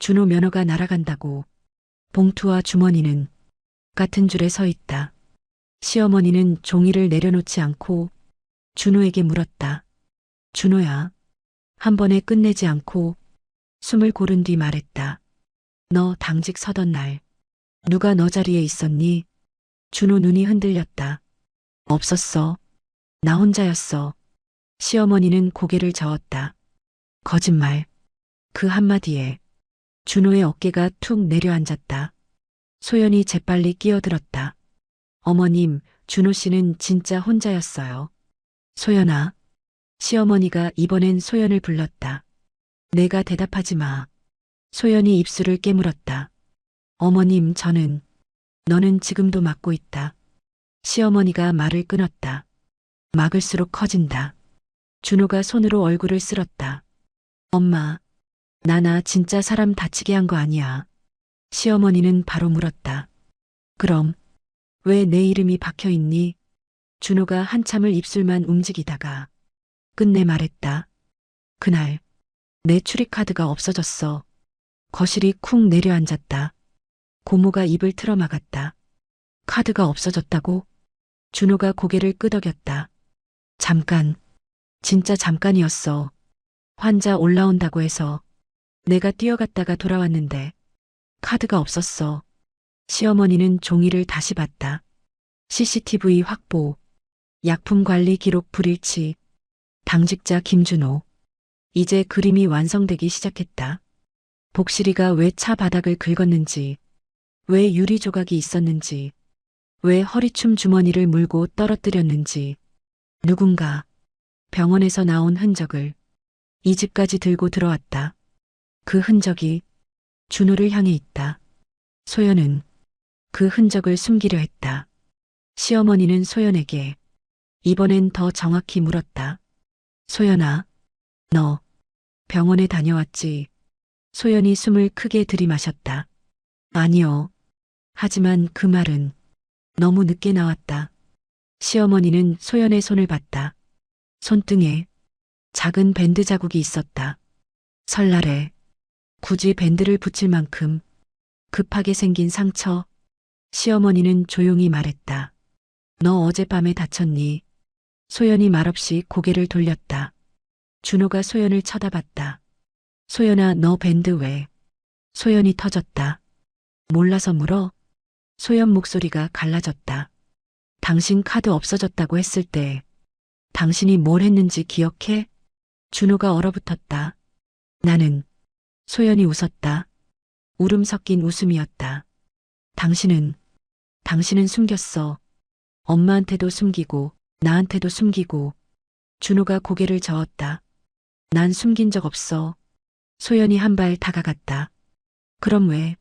준호 면허가 날아간다고. 봉투와 주머니는 같은 줄에 서 있다. 시어머니는 종이를 내려놓지 않고 준호에게 물었다. 준호야. 한 번에 끝내지 않고 숨을 고른 뒤 말했다. 너 당직 서던 날 누가 너 자리에 있었니? 준호 눈이 흔들렸다. 없었어. 나 혼자였어. 시어머니는 고개를 저었다. 거짓말. 그 한마디에 준호의 어깨가 툭 내려앉았다. 소연이 재빨리 끼어들었다. 어머님, 준호 씨는 진짜 혼자였어요. 소연아. 시어머니가 이번엔 소연을 불렀다. 내가 대답하지 마. 소연이 입술을 깨물었다. 어머님, 너는 지금도 막고 있다. 시어머니가 말을 끊었다. 막을수록 커진다. 준호가 손으로 얼굴을 쓸었다. 엄마, 나 진짜 사람 다치게 한 거 아니야. 시어머니는 바로 물었다. 그럼 왜 내 이름이 박혀 있니? 준호가 한참을 입술만 움직이다가 끝내 말했다. 그날 내 출입카드가 없어졌어. 거실이 쿵 내려앉았다. 고모가 입을 틀어막았다. 카드가 없어졌다고? 준호가 고개를 끄덕였다. 잠깐, 진짜 잠깐이었어. 환자 올라온다고 해서 내가 뛰어갔다가 돌아왔는데 카드가 없었어. 시어머니는 종이를 다시 봤다. CCTV 확보, 약품 관리 기록 불일치, 당직자 김준호. 이제 그림이 완성되기 시작했다. 복실이가 왜 차 바닥을 긁었는지, 왜 유리 조각이 있었는지, 왜 허리춤 주머니를 물고 떨어뜨렸는지, 누군가 병원에서 나온 흔적을 이 집까지 들고 들어왔다. 그 흔적이 준호를 향해 있다. 소연은 그 흔적을 숨기려 했다. 시어머니는 소연에게 이번엔 더 정확히 물었다. 소연아, 너 병원에 다녀왔지? 소연이 숨을 크게 들이마셨다. 아니요. 하지만 그 말은 너무 늦게 나왔다. 시어머니는 소연의 손을 봤다. 손등에 작은 밴드 자국이 있었다. 설날에 굳이 밴드를 붙일 만큼 급하게 생긴 상처. 시어머니는 조용히 말했다. 너 어젯밤에 다쳤니? 소연이 말없이 고개를 돌렸다. 준호가 소연을 쳐다봤다. 소연아, 너 밴드 왜? 소연이 터졌다. 몰라서 물어? 소연 목소리가 갈라졌다. 당신 카드 없어졌다고 했을 때 당신이 뭘 했는지 기억해? 준호가 얼어붙었다. 나는. 소연이 웃었다. 울음 섞인 웃음이었다. 당신은 숨겼어. 엄마한테도 숨기고 나한테도 숨기고. 준호가 고개를 저었다. 난 숨긴 적 없어. 소연이 한 발 다가갔다. 그럼 왜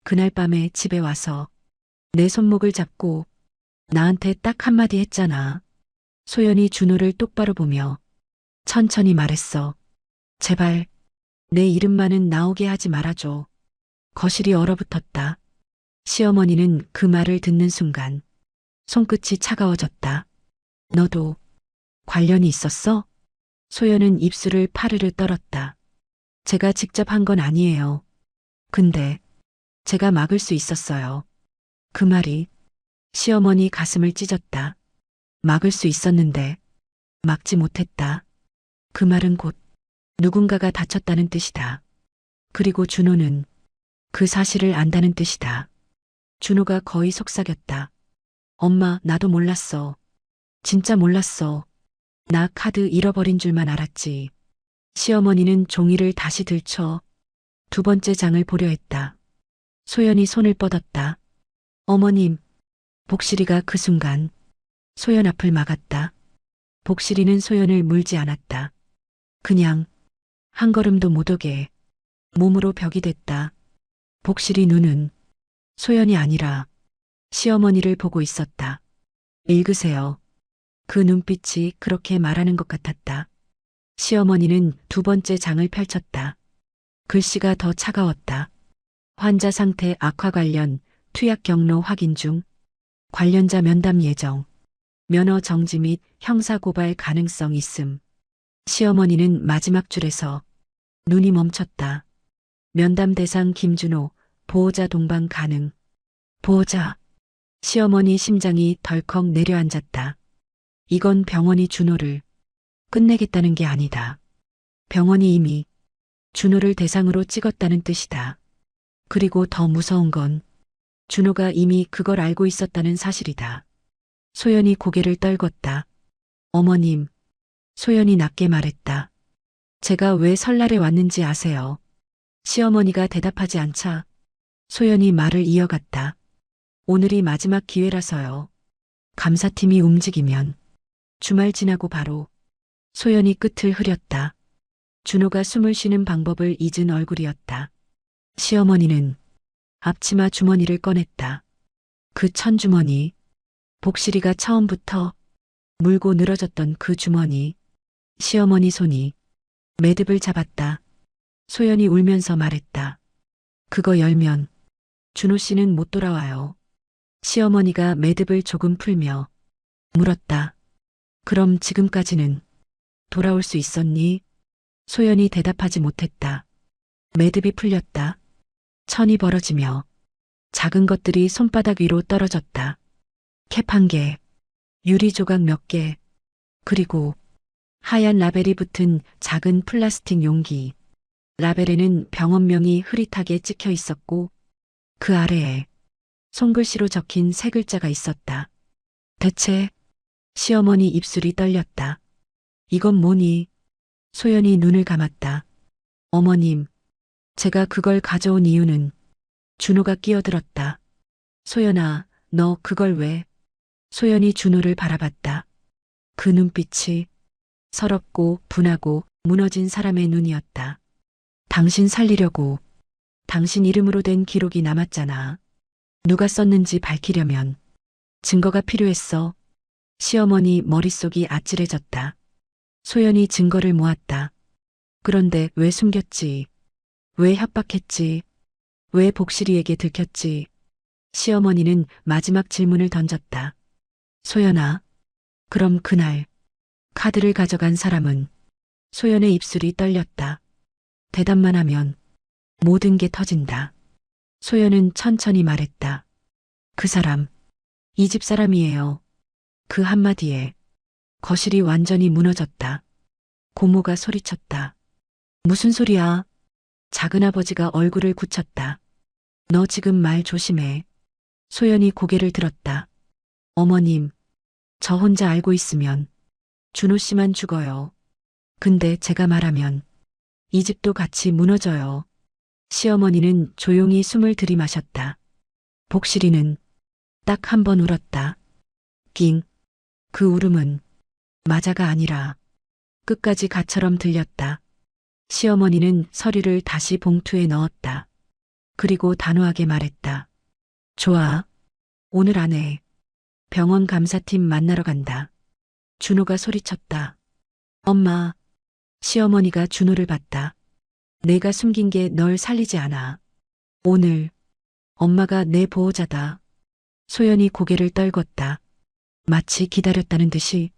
그날 밤에 집에 와서 내 손목을 잡고 나한테 딱 한마디 했잖아. 소연이 준호를 똑바로 보며 천천히 말했어. 제발 내 이름만은 나오게 하지 말아줘. 거실이 얼어붙었다. 시어머니는 그 말을 듣는 순간 손끝이 차가워졌다. 너도 관련이 있었어? 소연은 입술을 파르르 떨었다. 제가 직접 한 건 아니에요. 근데 제가 막을 수 있었어요. 그 말이 시어머니 가슴을 찢었다. 막을 수 있었는데 막지 못했다. 그 말은 곧 누군가가 다쳤다는 뜻이다. 그리고 준호는 그 사실을 안다는 뜻이다. 준호가 거의 속삭였다. 엄마, 나도 몰랐어. 진짜 몰랐어. 나 카드 잃어버린 줄만 알았지. 시어머니는 종이를 다시 들쳐 두 번째 장을 보려 했다. 소연이 손을 뻗었다. 어머님. 복실이가 그 순간 소연 앞을 막았다. 복실이는 소연을 물지 않았다. 그냥 한 걸음도 못 오게 몸으로 벽이 됐다. 복실이 눈은 소연이 아니라 시어머니를 보고 있었다. 읽으세요. 그 눈빛이 그렇게 말하는 것 같았다. 시어머니는 두 번째 장을 펼쳤다. 글씨가 더 차가웠다. 환자 상태 악화 관련 투약 경로 확인 중. 관련자 면담 예정. 면허 정지 및 형사 고발 가능성 있음. 시어머니는 마지막 줄에서 눈이 멈췄다. 면담 대상 김준호, 보호자 동반 가능. 보호자. 시어머니 심장이 덜컥 내려앉았다. 이건 병원이 준호를 끝내겠다는 게 아니다. 병원이 이미 준호를 대상으로 찍었다는 뜻이다. 그리고 더 무서운 건 준호가 이미 그걸 알고 있었다는 사실이다. 소연이 고개를 떨궜다. 어머님. 소연이 낮게 말했다. 제가 왜 설날에 왔는지 아세요? 시어머니가 대답하지 않자 소연이 말을 이어갔다. 오늘이 마지막 기회라서요. 감사팀이 움직이면 주말 지나고 바로. 소연이 끝을 흐렸다. 준호가 숨을 쉬는 방법을 잊은 얼굴이었다. 시어머니는 앞치마 주머니를 꺼냈다. 그 천주머니. 복실이가 처음부터 물고 늘어졌던 그 주머니. 시어머니 손이 매듭을 잡았다. 소연이 울면서 말했다. 그거 열면 준호 씨는 못 돌아와요. 시어머니가 매듭을 조금 풀며 물었다. 그럼 지금까지는 돌아올 수 있었니? 소연이 대답하지 못했다. 매듭이 풀렸다. 천이 벌어지며 작은 것들이 손바닥 위로 떨어졌다. 캡 한 개, 유리 조각 몇 개, 그리고 하얀 라벨이 붙은 작은 플라스틱 용기. 라벨에는 병원명이 흐릿하게 찍혀 있었고 그 아래에 손글씨로 적힌 세 글자가 있었다. 대체. 시어머니 입술이 떨렸다. 이건 뭐니? 소연이 눈을 감았다. 어머님, 제가 그걸 가져온 이유는. 준호가 끼어들었다. 소연아, 너 그걸 왜? 소연이 준호를 바라봤다. 그 눈빛이 서럽고 분하고 무너진 사람의 눈이었다. 당신 살리려고. 당신 이름으로 된 기록이 남았잖아. 누가 썼는지 밝히려면 증거가 필요했어. 시어머니 머릿속이 아찔해졌다. 소연이 증거를 모았다. 그런데 왜 숨겼지? 왜 협박했지? 왜 복실이에게 들켰지? 시어머니는 마지막 질문을 던졌다. 소연아, 그럼 그날 카드를 가져간 사람은? 소연의 입술이 떨렸다. 대답만 하면 모든 게 터진다. 소연은 천천히 말했다. 그 사람, 이 집 사람이에요. 그 한마디에 거실이 완전히 무너졌다. 고모가 소리쳤다. 무슨 소리야? 작은아버지가 얼굴을 굳혔다. 너 지금 말 조심해. 소연이 고개를 들었다. 어머님, 저 혼자 알고 있으면 준호 씨만 죽어요. 근데 제가 말하면 이 집도 같이 무너져요. 시어머니는 조용히 숨을 들이마셨다. 복실이는 딱 한 번 울었다. 낑. 그 울음은 맞아가 아니라 끝까지 가처럼 들렸다. 시어머니는 서류를 다시 봉투에 넣었다. 그리고 단호하게 말했다. 좋아. 오늘 안에 병원 감사팀 만나러 간다. 준호가 소리쳤다. 엄마. 시어머니가 준호를 봤다. 내가 숨긴 게 널 살리지 않아. 오늘 엄마가 내 보호자다. 소연이 고개를 떨궜다. 마치 기다렸다는 듯이.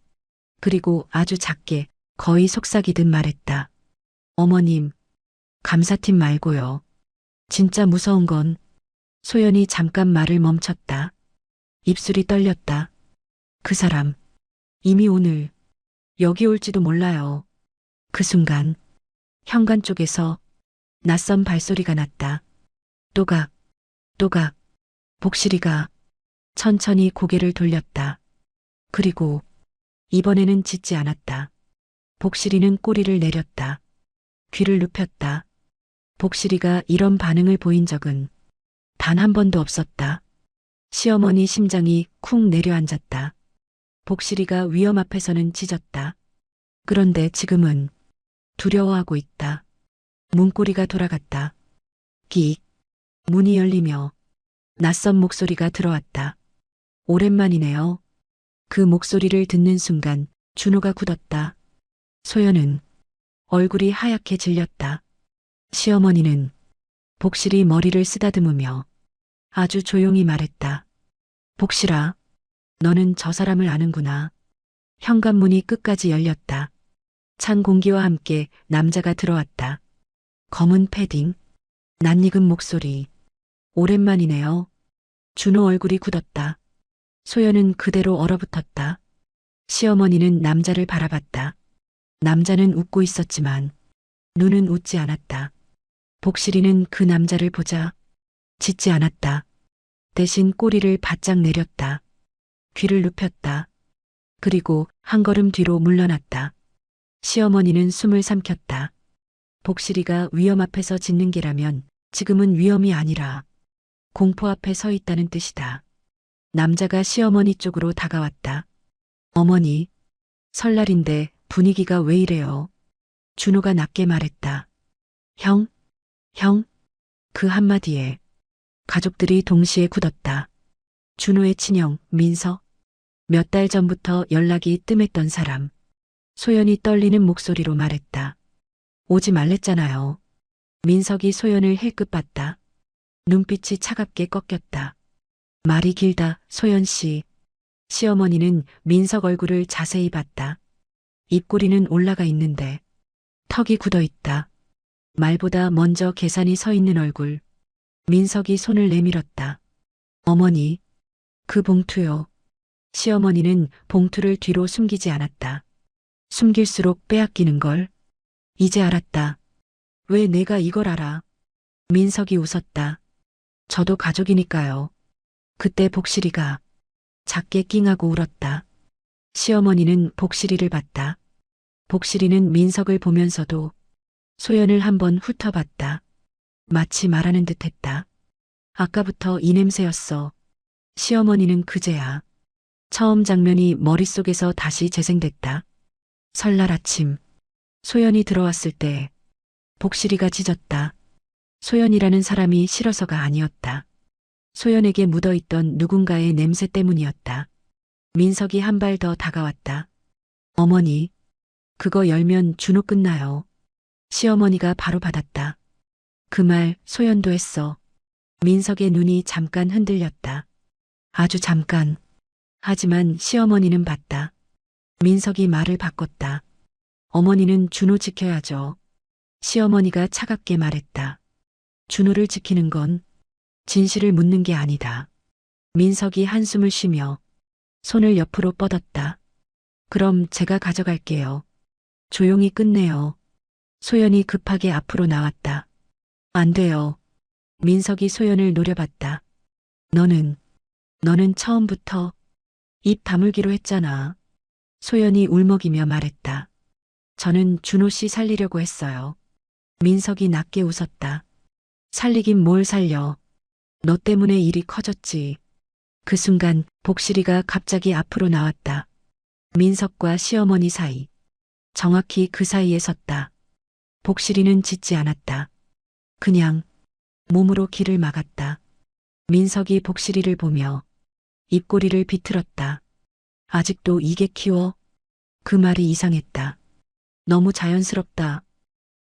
그리고 아주 작게 거의 속삭이듯 말했다. 어머님, 감사팀 말고요. 진짜 무서운 건. 소연이 잠깐 말을 멈췄다. 입술이 떨렸다. 그 사람, 이미 오늘 여기 올지도 몰라요. 그 순간 현관 쪽에서 낯선 발소리가 났다. 또각, 또각. 복실이가 천천히 고개를 돌렸다. 그리고 이번에는 짖지 않았다. 복실이는 꼬리를 내렸다. 귀를 눕혔다. 복실이가 이런 반응을 보인 적은 단 한 번도 없었다. 시어머니 심장이 쿵 내려앉았다. 복실이가 위험 앞에서는 짖었다. 그런데 지금은 두려워하고 있다. 문고리가 돌아갔다. 끽. 문이 열리며 낯선 목소리가 들어왔다. 오랜만이네요. 그 목소리를 듣는 순간 준호가 굳었다. 소연은 얼굴이 하얗게 질렸다. 시어머니는 복실이 머리를 쓰다듬으며 아주 조용히 말했다. 복실아, 너는 저 사람을 아는구나. 현관문이 끝까지 열렸다. 찬 공기와 함께 남자가 들어왔다. 검은 패딩, 낯익은 목소리. 오랜만이네요. 준호 얼굴이 굳었다. 소연은 그대로 얼어붙었다. 시어머니는 남자를 바라봤다. 남자는 웃고 있었지만 눈은 웃지 않았다. 복실이는 그 남자를 보자 짖지 않았다. 대신 꼬리를 바짝 내렸다. 귀를 눕혔다. 그리고 한 걸음 뒤로 물러났다. 시어머니는 숨을 삼켰다. 복실이가 위험 앞에서 짖는 게라면 지금은 위험이 아니라 공포 앞에 서 있다는 뜻이다. 남자가 시어머니 쪽으로 다가왔다. 어머니, 설날인데 분위기가 왜 이래요? 준호가 낮게 말했다. 형? 형? 그 한마디에 가족들이 동시에 굳었다. 준호의 친형, 민서. 몇 달 전부터 연락이 뜸했던 사람. 소연이 떨리는 목소리로 말했다. 오지 말랬잖아요. 민석이 소연을 힐끗 봤다. 눈빛이 차갑게 꺾였다. 말이 길다, 소연 씨. 시어머니는 민석 얼굴을 자세히 봤다. 입꼬리는 올라가 있는데 턱이 굳어 있다. 말보다 먼저 계산이 서 있는 얼굴. 민석이 손을 내밀었다. 어머니, 그 봉투요. 시어머니는 봉투를 뒤로 숨기지 않았다. 숨길수록 빼앗기는 걸. 이제 알았다. 왜 내가 이걸 알아? 민석이 웃었다. 저도 가족이니까요. 그때 복실이가 작게 낑하고 울었다. 시어머니는 복실이를 봤다. 복실이는 민석을 보면서도 소연을 한번 훑어봤다. 마치 말하는 듯했다. 아까부터 이 냄새였어. 시어머니는 그제야. 처음 장면이 머릿속에서 다시 재생됐다. 설날 아침 소연이 들어왔을 때 복실이가 짖었다. 소연이라는 사람이 싫어서가 아니었다. 소연에게 묻어있던 누군가의 냄새 때문이었다. 민석이 한 발 더 다가왔다. 어머니, 그거 열면 준호 끝나요. 시어머니가 바로 받았다. 그 말 소연도 했어. 민석의 눈이 잠깐 흔들렸다. 아주 잠깐. 하지만 시어머니는 봤다. 민석이 말을 바꿨다. 어머니는 준호 지켜야죠. 시어머니가 차갑게 말했다. 준호를 지키는 건 진실을 묻는 게 아니다. 민석이 한숨을 쉬며 손을 옆으로 뻗었다. 그럼 제가 가져갈게요. 조용히 끝내요. 소연이 급하게 앞으로 나왔다. 안 돼요. 민석이 소연을 노려봤다. 너는 처음부터 입 다물기로 했잖아. 소연이 울먹이며 말했다. 저는 준호 씨 살리려고 했어요. 민석이 낮게 웃었다. 살리긴 뭘 살려. 너 때문에 일이 커졌지. 그 순간 복실이가 갑자기 앞으로 나왔다. 민석과 시어머니 사이. 정확히 그 사이에 섰다. 복실이는 짖지 않았다. 그냥 몸으로 길을 막았다. 민석이 복실이를 보며 입꼬리를 비틀었다. 아직도 이게 키워? 그 말이 이상했다. 너무 자연스럽다.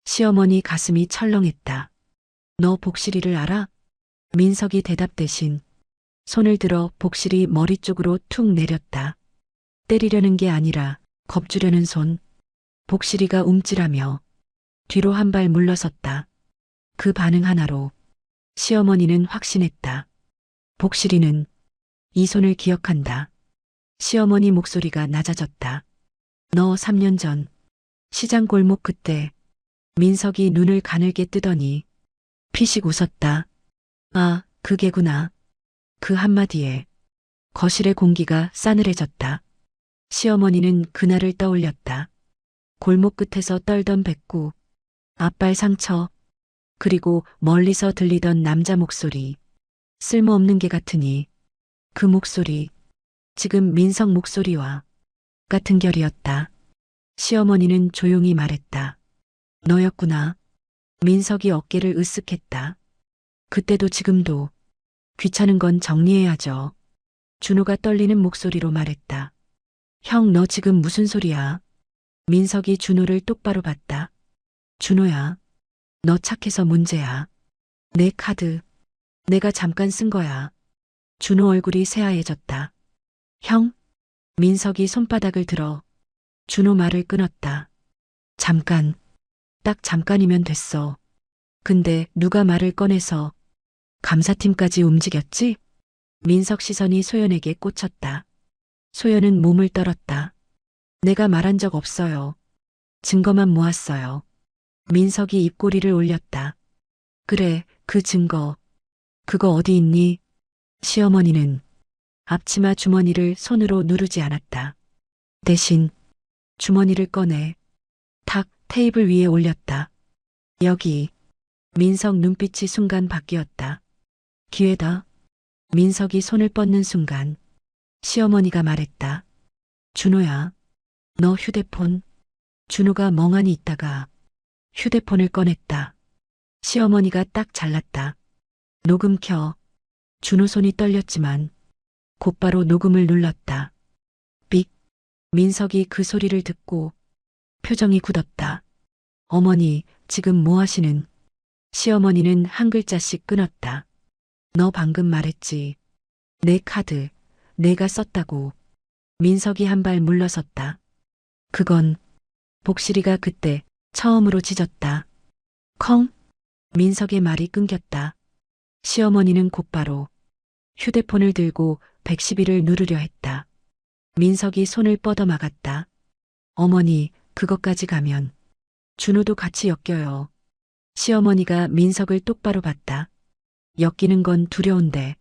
시어머니 가슴이 철렁했다. 너 복실이를 알아? 민석이 대답 대신 손을 들어 복실이 머리 쪽으로 툭 내렸다. 때리려는 게 아니라 겁주려는 손. 복실이가 움찔하며 뒤로 한 발 물러섰다. 그 반응 하나로 시어머니는 확신했다. 복실이는 이 손을 기억한다. 시어머니 목소리가 낮아졌다. 너 3년 전 시장 골목 그때. 민석이 눈을 가늘게 뜨더니 피식 웃었다. 아, 그게구나. 그 한마디에 거실의 공기가 싸늘해졌다. 시어머니는 그날을 떠올렸다. 골목 끝에서 떨던 뱉구, 앞발 상처, 그리고 멀리서 들리던 남자 목소리. 쓸모없는 게 같으니 그 목소리, 지금 민석 목소리와 같은 결이었다. 시어머니는 조용히 말했다. 너였구나. 민석이 어깨를 으쓱했다. 그때도 지금도 귀찮은 건 정리해야죠. 준호가 떨리는 목소리로 말했다. 형, 너 지금 무슨 소리야? 민석이 준호를 똑바로 봤다. 준호야, 너 착해서 문제야. 내 카드, 내가 잠깐 쓴 거야. 준호 얼굴이 새하얘졌다. 형? 민석이 손바닥을 들어 준호 말을 끊었다. 잠깐, 딱 잠깐이면 됐어. 근데 누가 말을 꺼내서 감사팀까지 움직였지? 민석 시선이 소연에게 꽂혔다. 소연은 몸을 떨었다. 내가 말한 적 없어요. 증거만 모았어요. 민석이 입꼬리를 올렸다. 그래, 그 증거. 그거 어디 있니? 시어머니는 앞치마 주머니를 손으로 누르지 않았다. 대신 주머니를 꺼내 탁 테이블 위에 올렸다. 여기. 민석 눈빛이 순간 바뀌었다. 기회다. 민석이 손을 뻗는 순간 시어머니가 말했다. 준호야, 너 휴대폰. 준호가 멍하니 있다가 휴대폰을 꺼냈다. 시어머니가 딱 잘랐다. 녹음 켜. 준호 손이 떨렸지만 곧바로 녹음을 눌렀다. 삑. 민석이 그 소리를 듣고 표정이 굳었다. 어머니, 지금 뭐 하시는? 시어머니는 한 글자씩 끊었다. 너 방금 말했지. 내 카드, 내가 썼다고. 민석이 한 발 물러섰다. 그건 복실이가 그때 처음으로 짖었다. 컹? 민석의 말이 끊겼다. 시어머니는 곧바로 휴대폰을 들고 112를 누르려 했다. 민석이 손을 뻗어 막았다. 어머니, 그것까지 가면 준호도 같이 엮여요. 시어머니가 민석을 똑바로 봤다. 엮이는 건 두려운데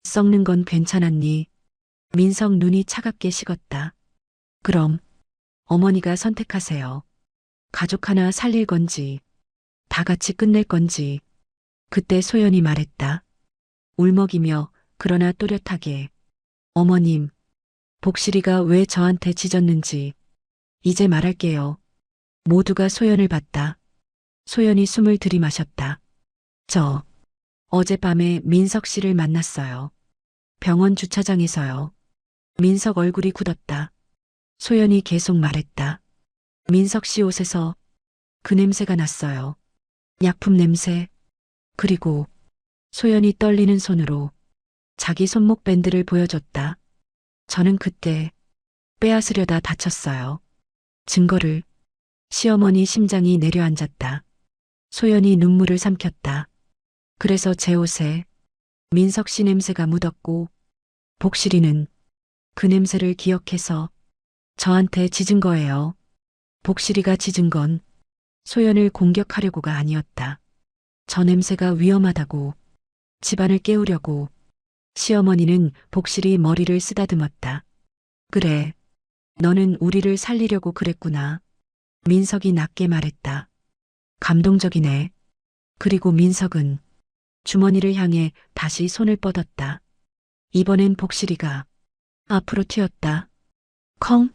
썩는 건 괜찮았니? 민석 눈이 차갑게 식었다. 그럼 어머니가 선택하세요. 가족 하나 살릴 건지, 다 같이 끝낼 건지. 그때 소연이 말했다. 울먹이며 그러나 또렷하게. 어머님, 복실이가 왜 저한테 짖었는지 이제 말할게요. 모두가 소연을 봤다. 소연이 숨을 들이마셨다. 저 어젯밤에 민석 씨를 만났어요. 병원 주차장에서요. 민석 얼굴이 굳었다. 소연이 계속 말했다. 민석 씨 옷에서 그 냄새가 났어요. 약품 냄새. 그리고 소연이 떨리는 손으로 자기 손목 밴드를 보여줬다. 저는 그때 빼앗으려다 다쳤어요. 증거를. 시어머니 심장이 내려앉았다. 소연이 눈물을 삼켰다. 그래서 제 옷에 민석 씨 냄새가 묻었고 복실이는 그 냄새를 기억해서 저한테 짖은 거예요. 복실이가 짖은 건 소연을 공격하려고가 아니었다. 저 냄새가 위험하다고, 집안을 깨우려고. 시어머니는 복실이 머리를 쓰다듬었다. 그래, 너는 우리를 살리려고 그랬구나. 민석이 낮게 말했다. 감동적이네. 그리고 민석은 주머니를 향해 다시 손을 뻗었다. 이번엔 복실이가 앞으로 튀었다. 컹!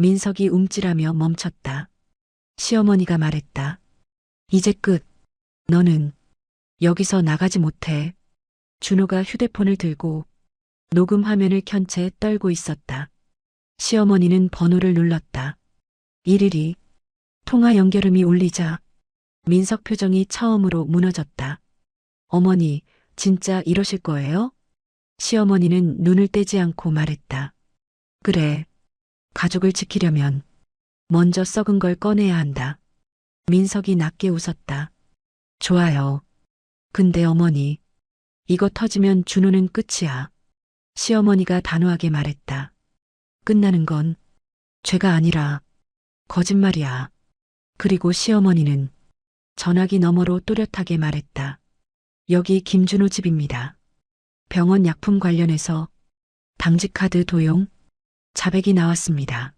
민석이 움찔하며 멈췄다. 시어머니가 말했다. 이제 끝. 너는 여기서 나가지 못해. 준호가 휴대폰을 들고 녹음 화면을 켠 채 떨고 있었다. 시어머니는 번호를 눌렀다. 일일이 통화 연결음이 울리자 민석 표정이 처음으로 무너졌다. 어머니, 진짜 이러실 거예요? 시어머니는 눈을 떼지 않고 말했다. 그래, 가족을 지키려면 먼저 썩은 걸 꺼내야 한다. 민석이 낮게 웃었다. 좋아요. 근데 어머니, 이거 터지면 준호는 끝이야. 시어머니가 단호하게 말했다. 끝나는 건 죄가 아니라 거짓말이야. 그리고 시어머니는 전화기 너머로 또렷하게 말했다. 여기 김준호 집입니다. 병원 약품 관련해서 당직카드 도용, 자백이 나왔습니다.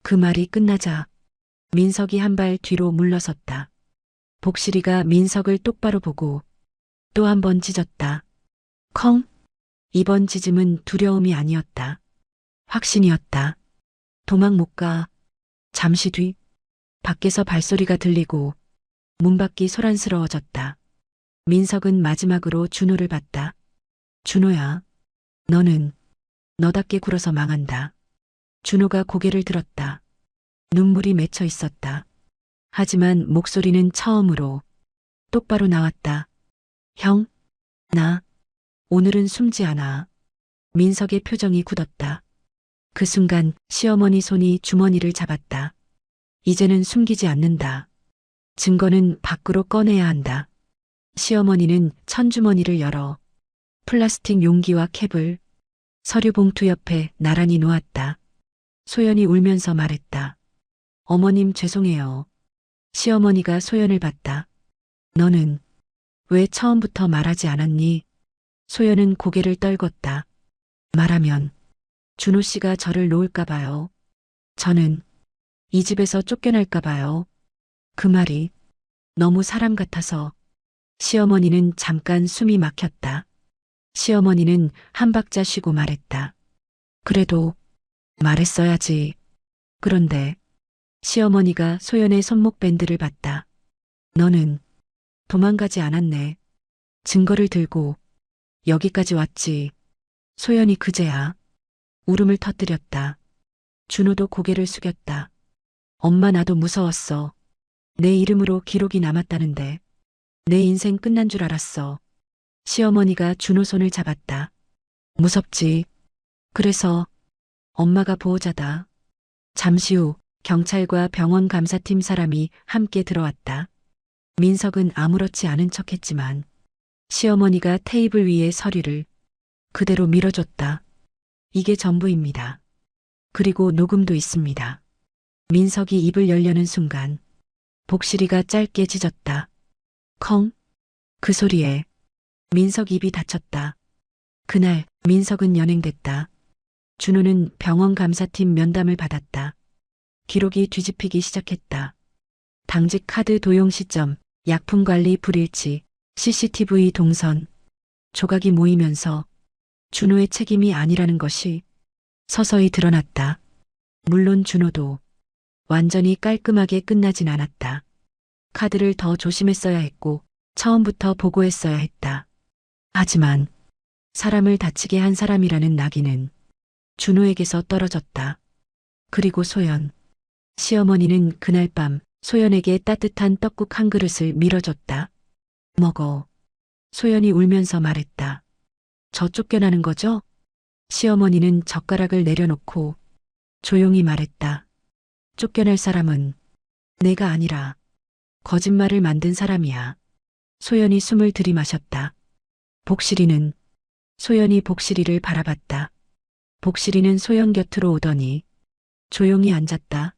그 말이 끝나자 민석이 한 발 뒤로 물러섰다. 복실이가 민석을 똑바로 보고 또 한 번 짖었다. 컹! 이번 짖음은 두려움이 아니었다. 확신이었다. 도망 못 가. 잠시 뒤 밖에서 발소리가 들리고 문밖이 소란스러워졌다. 민석은 마지막으로 준호를 봤다. 준호야, 너는 너답게 굴어서 망한다. 준호가 고개를 들었다. 눈물이 맺혀 있었다. 하지만 목소리는 처음으로 똑바로 나왔다. 형, 나 오늘은 숨지 않아. 민석의 표정이 굳었다. 그 순간 시어머니 손이 주머니를 잡았다. 이제는 숨기지 않는다. 증거는 밖으로 꺼내야 한다. 시어머니는 천주머니를 열어 플라스틱 용기와 캡을 서류 봉투 옆에 나란히 놓았다. 소연이 울면서 말했다. 어머님 죄송해요. 시어머니가 소연을 봤다. 너는 왜 처음부터 말하지 않았니? 소연은 고개를 떨궜다. 말하면 준호 씨가 저를 놓을까 봐요. 저는 이 집에서 쫓겨날까 봐요. 그 말이 너무 사람 같아서. 시어머니는 잠깐 숨이 막혔다. 시어머니는 한 박자 쉬고 말했다. 그래도 말했어야지. 그런데 시어머니가 소연의 손목 밴드를 봤다. 너는 도망가지 않았네. 증거를 들고 여기까지 왔지. 소연이 그제야 울음을 터뜨렸다. 준호도 고개를 숙였다. 엄마 나도 무서웠어. 내 이름으로 기록이 남았다는데 내 인생 끝난 줄 알았어. 시어머니가 준호 손을 잡았다. 무섭지. 그래서 엄마가 보호자다. 잠시 후 경찰과 병원 감사팀 사람이 함께 들어왔다. 민석은 아무렇지 않은 척했지만 시어머니가 테이블 위에 서류를 그대로 밀어줬다. 이게 전부입니다. 그리고 녹음도 있습니다. 민석이 입을 열려는 순간 복실이가 짧게 짖었다. 컹. 그 소리에 민석 입이 닫혔다. 그날 민석은 연행됐다. 준호는 병원 감사팀 면담을 받았다. 기록이 뒤집히기 시작했다. 당직 카드 도용 시점, 약품 관리 불일치, CCTV 동선, 조각이 모이면서 준호의 책임이 아니라는 것이 서서히 드러났다. 물론 준호도 완전히 깔끔하게 끝나진 않았다. 카드를 더 조심했어야 했고 처음부터 보고했어야 했다. 하지만 사람을 다치게 한 사람이라는 낙인은 준호에게서 떨어졌다. 그리고 소연. 시어머니는 그날 밤 소연에게 따뜻한 떡국 한 그릇을 밀어줬다. 먹어. 소연이 울면서 말했다. 저 쫓겨나는 거죠? 시어머니는 젓가락을 내려놓고 조용히 말했다. 쫓겨날 사람은 내가 아니라 거짓말을 만든 사람이야. 소연이 숨을 들이마셨다. 복실이는 소연이 복실이를 바라봤다. 복실이는 소연 곁으로 오더니 조용히 앉았다.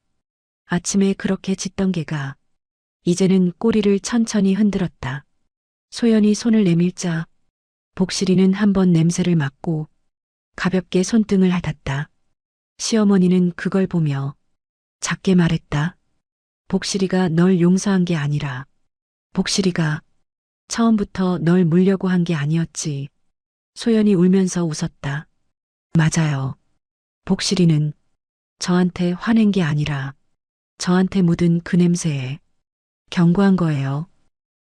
아침에 그렇게 짖던 개가 이제는 꼬리를 천천히 흔들었다. 소연이 손을 내밀자 복실이는 한번 냄새를 맡고 가볍게 손등을 핥았다. 시어머니는 그걸 보며 작게 말했다. 복실이가 널 용서한 게 아니라 복실이가 처음부터 널 물려고 한 게 아니었지. 소연이 울면서 웃었다. 맞아요. 복실이는 저한테 화낸 게 아니라 저한테 묻은 그 냄새에 경고한 거예요.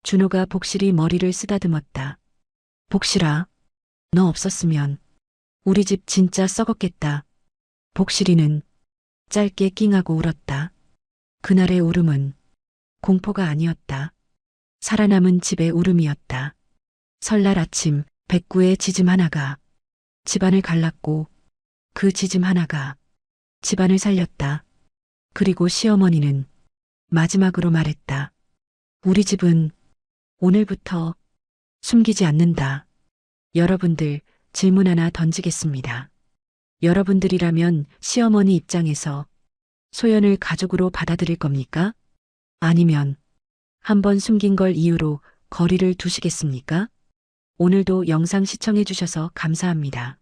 준호가 복실이 머리를 쓰다듬었다. 복실아, 너 없었으면 우리 집 진짜 썩었겠다. 복실이는 짧게 낑하고 울었다. 그날의 울음은 공포가 아니었다. 살아남은 집의 울음이었다. 설날 아침 백구의 짖음 하나가 집안을 갈랐고 그 짖음 하나가 집안을 살렸다. 그리고 시어머니는 마지막으로 말했다. 우리 집은 오늘부터 숨기지 않는다. 여러분들 질문 하나 던지겠습니다. 여러분들이라면 시어머니 입장에서 소연을 가족으로 받아들일 겁니까? 아니면 한번 숨긴 걸 이유로 거리를 두시겠습니까? 오늘도 영상 시청해 주셔서 감사합니다.